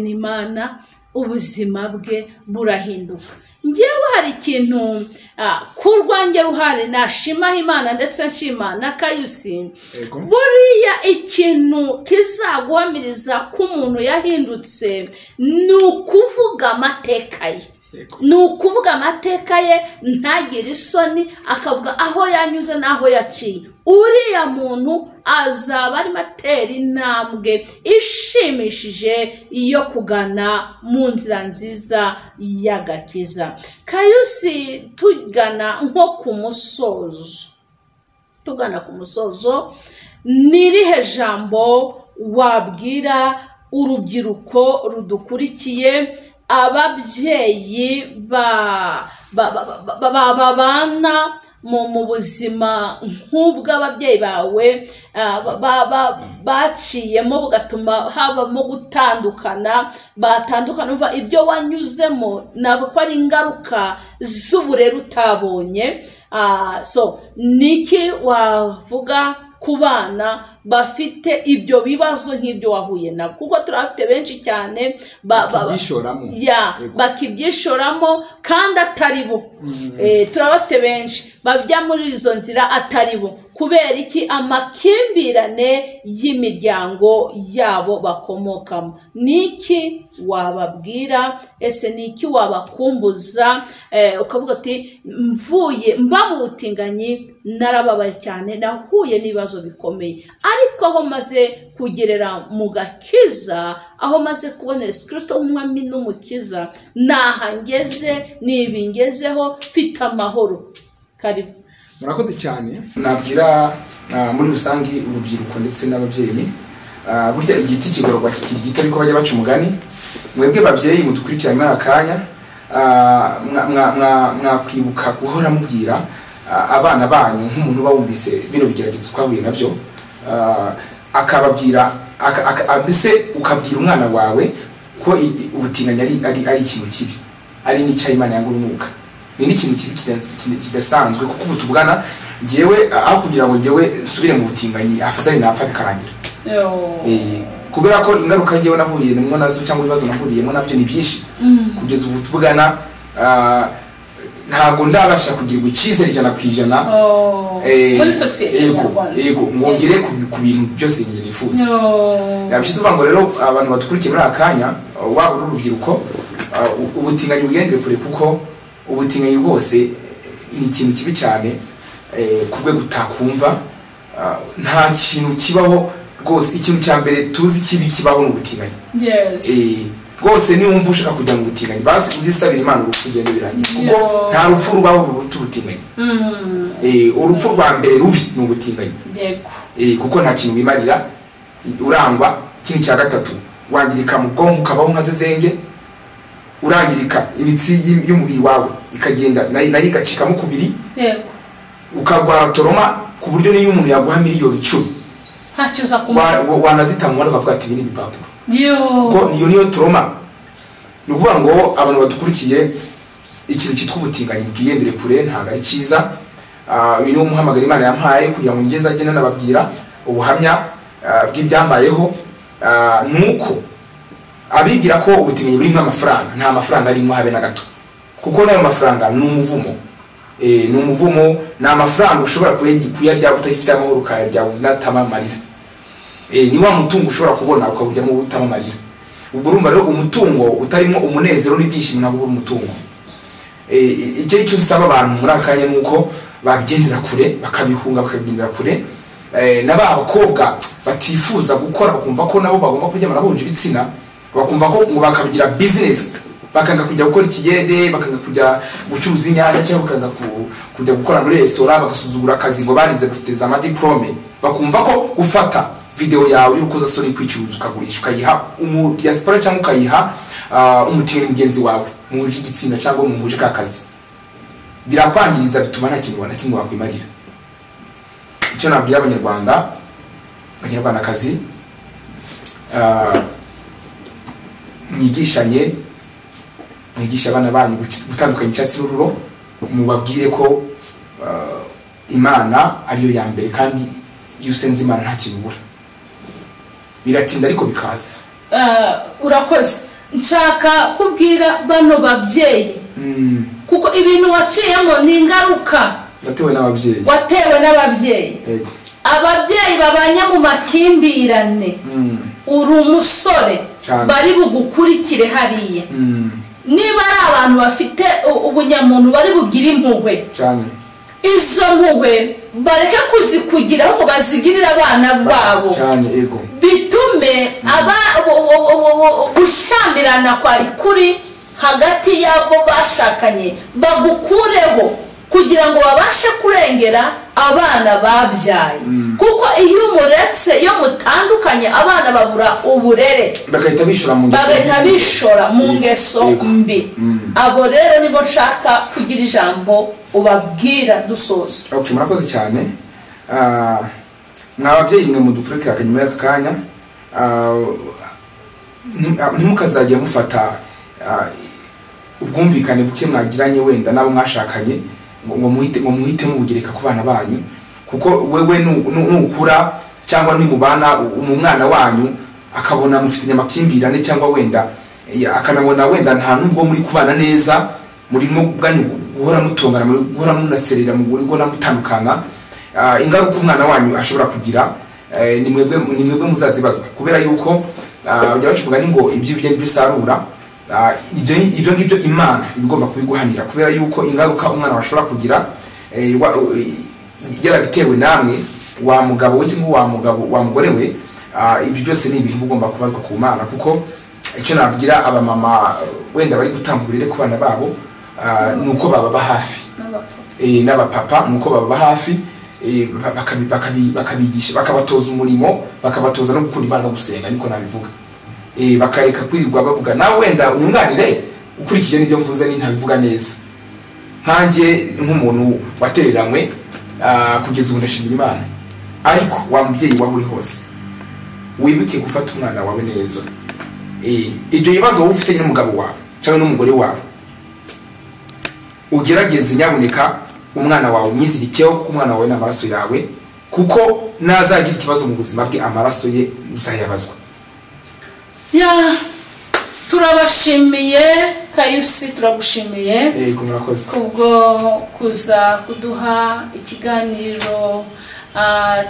n'Imana, ubuzima bwe burahinduka. Ngewe hari ikintu kurwanjye ruhare nashimaho Imana ndetse nshima na Kayusi. Buriya ikintu kizaguhamiriza ko umuntu yahindutse ni ukuvuga amateka ye. Ni ukuvuga amateka ye, ntagire isoni, akavuga aho yanyuze n'aho yaciye. Uriya muntu azaba arimo atera intambwe ishimishije yo kugana mu nzira nziza y'agakiza. Kayusi, tugana ku musozo, nirihe jambo wabwira urubyiruko rudukurikiye, ababyeyi babana mu buzima nk'ubw'ababyeyi bawe baciyemo bugatuma habamo gutandukana, batandukana ibyo wanyuzemo, navuga ko ari ingaruka z'uburere utabonye. Niki wavuga ku bana bafite ibyo bibazo nk'ibyo wahuye nabo? Kuko turafite benshi cyane bakibyishoramo kandi atari bo. Turabafite benshi babya muri izo nzira atari bo. Kubera iki? Amakimbirane y'imiryango yabo bakomokamo. Niki wababwira? Ese niki wabakumbuza? Ukavuga ati mba mu butinganyi, narababaye cyane, nahuye n'ibibazo bikomeye, ariko aho maze kugerera mu gakiza, aho maze kubonera Yesu Kristo nk'umwami n'umukiza, nahangeze nibingezeho mfite amahoro. Karibu. Murakoze cyane. Nabwira muri rusangi urubyiruko ndetse n'ababyeyi, burya igiti kigororwa kikiri gito, ariko bajya baca umugani. Mwebwe babyeyi mudukurikirana akanya, mwakwibuka guhora mubwira abana banyu nk'umuntu bawumvise bino bigeragezo twahuye nabyo, akababwira mbese ukabwira umwana wawe ko ubutinganyi ari ikintu kibi, ari n'icyaha Imana yanga urunuka. Ni n'ikintu kibi kidasanzwe, kuko ubu tuvugana jewe aho kugira ngo jewe subire mu butinganyi afazane napfa bikarangira. Kubera ko ingaruka jewe nahuye nimwe nazo cyangwa ibibazo nahuriyemo nabyo ni byinshi. Kugeza ubu tuvugana ntago ndabasha kugira icyizere ijana muri societe. Yego ngongere ku bintu byose nifuza. Yabishize uvango rero abantu batukurikiye muri akanya, waba urubyiruko, ubutinganyi bugendere kure, kuko ubutinganyi bwose ni ikintu kibi cyane ku rwego utakumva. Nta kintu kibaho rwose ikintu cya mbere tuzi kibi kibaho n'ubutinganyi. Yes. Rwose ni wumva ushaka kujya mu butinganyi basi uzisabira Imana urupfu ugende birangiye kuko nta rupfu rubaho ruruta ubutinganyi. Urupfu rwa mbere rubi ni ubutinganyi. Yego. Kuko nta kintu wimarira urangwa. Ikindi cya gatatu wangirika mu bwonko ukabaho nka zezenge, urangirika imitsi y'umubiri wawe ikagenda nayo igacikamo kubiri. Yego. Ukagwara toroma ku buryo niyo umuntu yaguha miliyoni 10 ntacyo uza kumva wanazita mu bakavuga ati ibi ni ibipapuro. Ko niyo toroma. Ni ukuvuga ngo abantu badukurikiye ikintu cyitwa ubutinganyi bwiyendere kure ntabwo ari cyiza. Uyu ni umuhamagara Imana yampaye kugira ngo ngeze agenda nababwira ubuhamya bw'ibyambayeho. Nuko abigira ko ubutinganyi burimo amafaranga, nta mafaranga arimo habe na gato, kuko nayo mafaranga ni umuvumo. Ni umuvumo, ni amafaranga ushobora kuyarya utafite amahoro ukayarya unatamamarira. Ni wa mutungo ushobora kubona ukawujyamo utamamarira. Ubwo urumva rero umutungo utarimo umunezero n'ibyishimo ntabwo uri umutungo. Icyo cyo nsaba abantu muri akanya nuko babigendera kure, bakabihunga bakabigendera kure. N'aba abakobwa batifuza gukora bakumva ko nabo bagomba kuryamana bahuje ibitsina, bakumva ko ngo bakabigira business, bakanga kujya gukora ikiyede, bakanga kujya gucuruza inyanya cyangwa bakanga kujya gukora muri restaurant, bagasuzugura akazi ngo barize bafite za diplome, bakumva ko gufata video yawe y'ukoza soni kwicuruza ukagurisha ukayiha diaspora cyangwa ukayiha umutinganyi mugenzi wawe muhuje igitsina cyangwa muhuje kakazi, birakwangiriza bituma nta kintu na kimwe wakwimarira. Icyo nabwira abanyarwandakazi mwigisha abana banyu gutandukanya icyatsi n'ururo, mubabwire ko Imana ariyo ya mbere kandi iyo usenze Imana nta kibura. Biratinda ariko bikaza. Urakoze. Nshaka kubwira bano babyeyi kuko ibintu waciyemo ni ingaruka watewe n'ababyeyi. Ababyeyi babanye mu makimbirane, uri umusore bari bugukurikire hariya. Niba ari abantu bafite ubunyamuntu bari bugire impuhwe cyane, izo mpuhwe bareke kuzikugira ko bazigirira abana babo cyane. Ego bitume gushyamirana kwari kuri hagati yabo bashakanye bagukureho kugira ngo babashe kurengera abana babyaye. Kuko iyo umuretse, iyo mutandukanye, abana babura uburere, bagahita bishora mu ngeso mbi. Abo rero nibo nshaka kugira ijambo ubabwira dusoza. Okay, murakoze cyane. Mwababyeyi mwe mudukurikira kanyuma y'aka kanya, ntimukazajya mufata ubwumvikane buke mwagiranye wenda nabo mwashakanye ngo muhite mubugereka ku bana banyu, kuko wewe nukura cyangwa nimubana umwana wanyu akabona mufite amakimbirane cyangwa wenda akanabona wenda nta nubwo muri kubana neza, murimo bwanyu guhora mutongana, muri guhora munaserera, muri guhora mutandukana, ingaruka umwana wanyu ashobora kugira ni mwebwe muzazibazwa, kubera yuko bajya bacuvuga ngo ibyo bisarura ibyo ngibyo Imana igomba kubiguhanira, kubera yuko ingaruka umwana washobora kugira yarabitewe namwe wa mugabo we cyangwa wa mugore we. Ibyo byose ni ibintu ugomba kubazwa ku Mana, kuko icyo nabwira abamama wenda bari gutangurira ku bana babo nuko baba hafi, n'abapapa nuko baba hafi, bakabigisha, bakabatoza umurimo, bakabatoza no gukunda Imana no gusenga, niko nabivuga. Bakareka kwirirwa bavuga nawe wenda unyunganire ukurikije n'ibyo mvuze ntabivuga neza. Nkanjye nk'umuntu watereranywe kugeza ubu ndashimira Imana, ariko wa mubyeyi wawe uri hose wibuke gufata umwana wawe neza. Ibyo bibazo wowe ufite n'umugabo wawe cyangwa n'umugore wawe, ugerageze nyabuneka umwana wawe nyizirikeho, kuko umwana wawe n'amaraso yawe, kuko nazagira ikibazo mu buzima bwe amaraso ye uzayabazwa. Turabashimiye Kayusi, turagushimiye kubwo kuza kuduha ikiganiro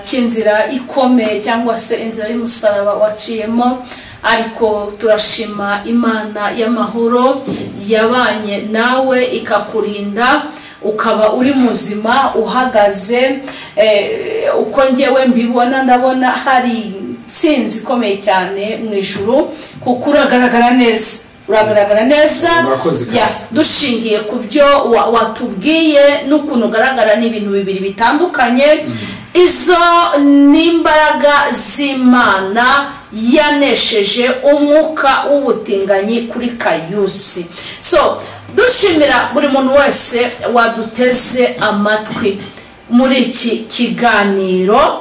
cy'inzira ikomeye cyangwa se inzira y'umusaraba waciyemo, ariko turashima Imana y'amahoro yabanye nawe ikakurinda ukaba uri muzima uhagaze. Uko ngewe mbibona ndabona hari intsinzi ikomeye cyane mu ijuru kuko uragaragara neza dushingiye ku byo watubwiye n'ukuntu ugaragara n'ibintu bibiri bitandukanye. Izo n'imbaraga z'Imana yanesheje umwuka w'ubutinganyi kuri Kayusi. So dushimira buri muntu wese waduteze amatwi muri iki kiganiro.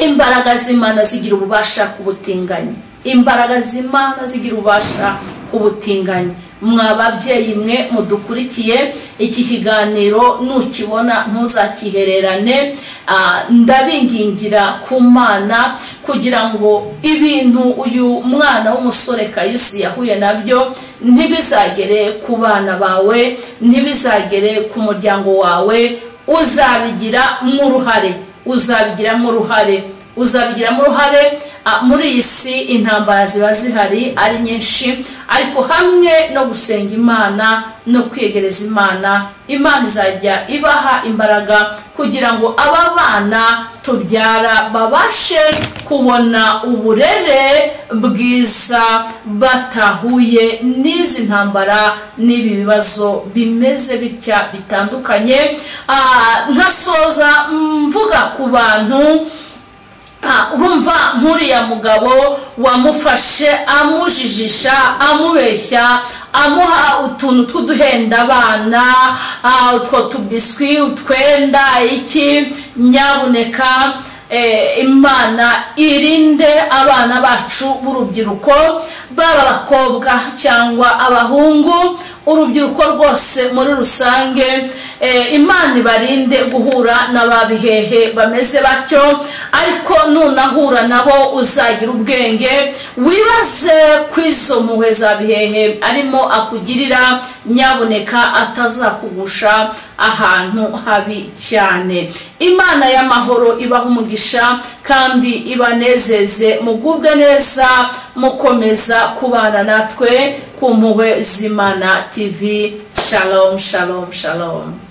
Imbaraga z'Imana zigira ububasha ku butinganyi, imbaraga z'Imana zigira ububasha ku butinganyi. Mwababyeyi mwe mudukurikiye iki kiganiro nukibona ntuzakihererane, ndabingingira ku Mana kugira ngo ibintu uyu mwana w'umusore Kayusi yahuye nabyo ntibizagere ku bana bawe, ntibizagere ku muryango wawe. Uzabigiramo uruhare muri iyi si. Intambara ziba zihari ari nyinshi, ariko hamwe no gusenga Imana no kwegereza Imana, Imana izajya ibaha imbaraga kugira ngo aba bana tubyara babashe kubona uburere bwiza batahuye n'izi ntambara n'ibi bibazo bimeze bitya bitandukanye. Nkasoza mvuga ku bantu urumva nk'uriya mugabo wamufashe amujijisha amubeshya amuha utuntu tw'uduhenda abana, utwo tubiswi, utwenda iki. Nyabuneka Imana irinde abana bacu b'urubyiruko, baba abakobwa cyangwa abahungu, urubyiruko rwose muri rusange. Imana ibarinde guhura n'ababihehe bameze batyo, ariko nunahura nabo uzagira ubwenge, wibaze kwizo mpuhwe za bihehe arimo akugirira, nyabuneka atazakugusha ahantu habi cyane. Imana y'amahoro ibaha umugisha kandi ibanezeze, mugubwe neza mukomeza kubana natwe ku Mpuhwe z'Imana TV. Shalom, shalom, shalom.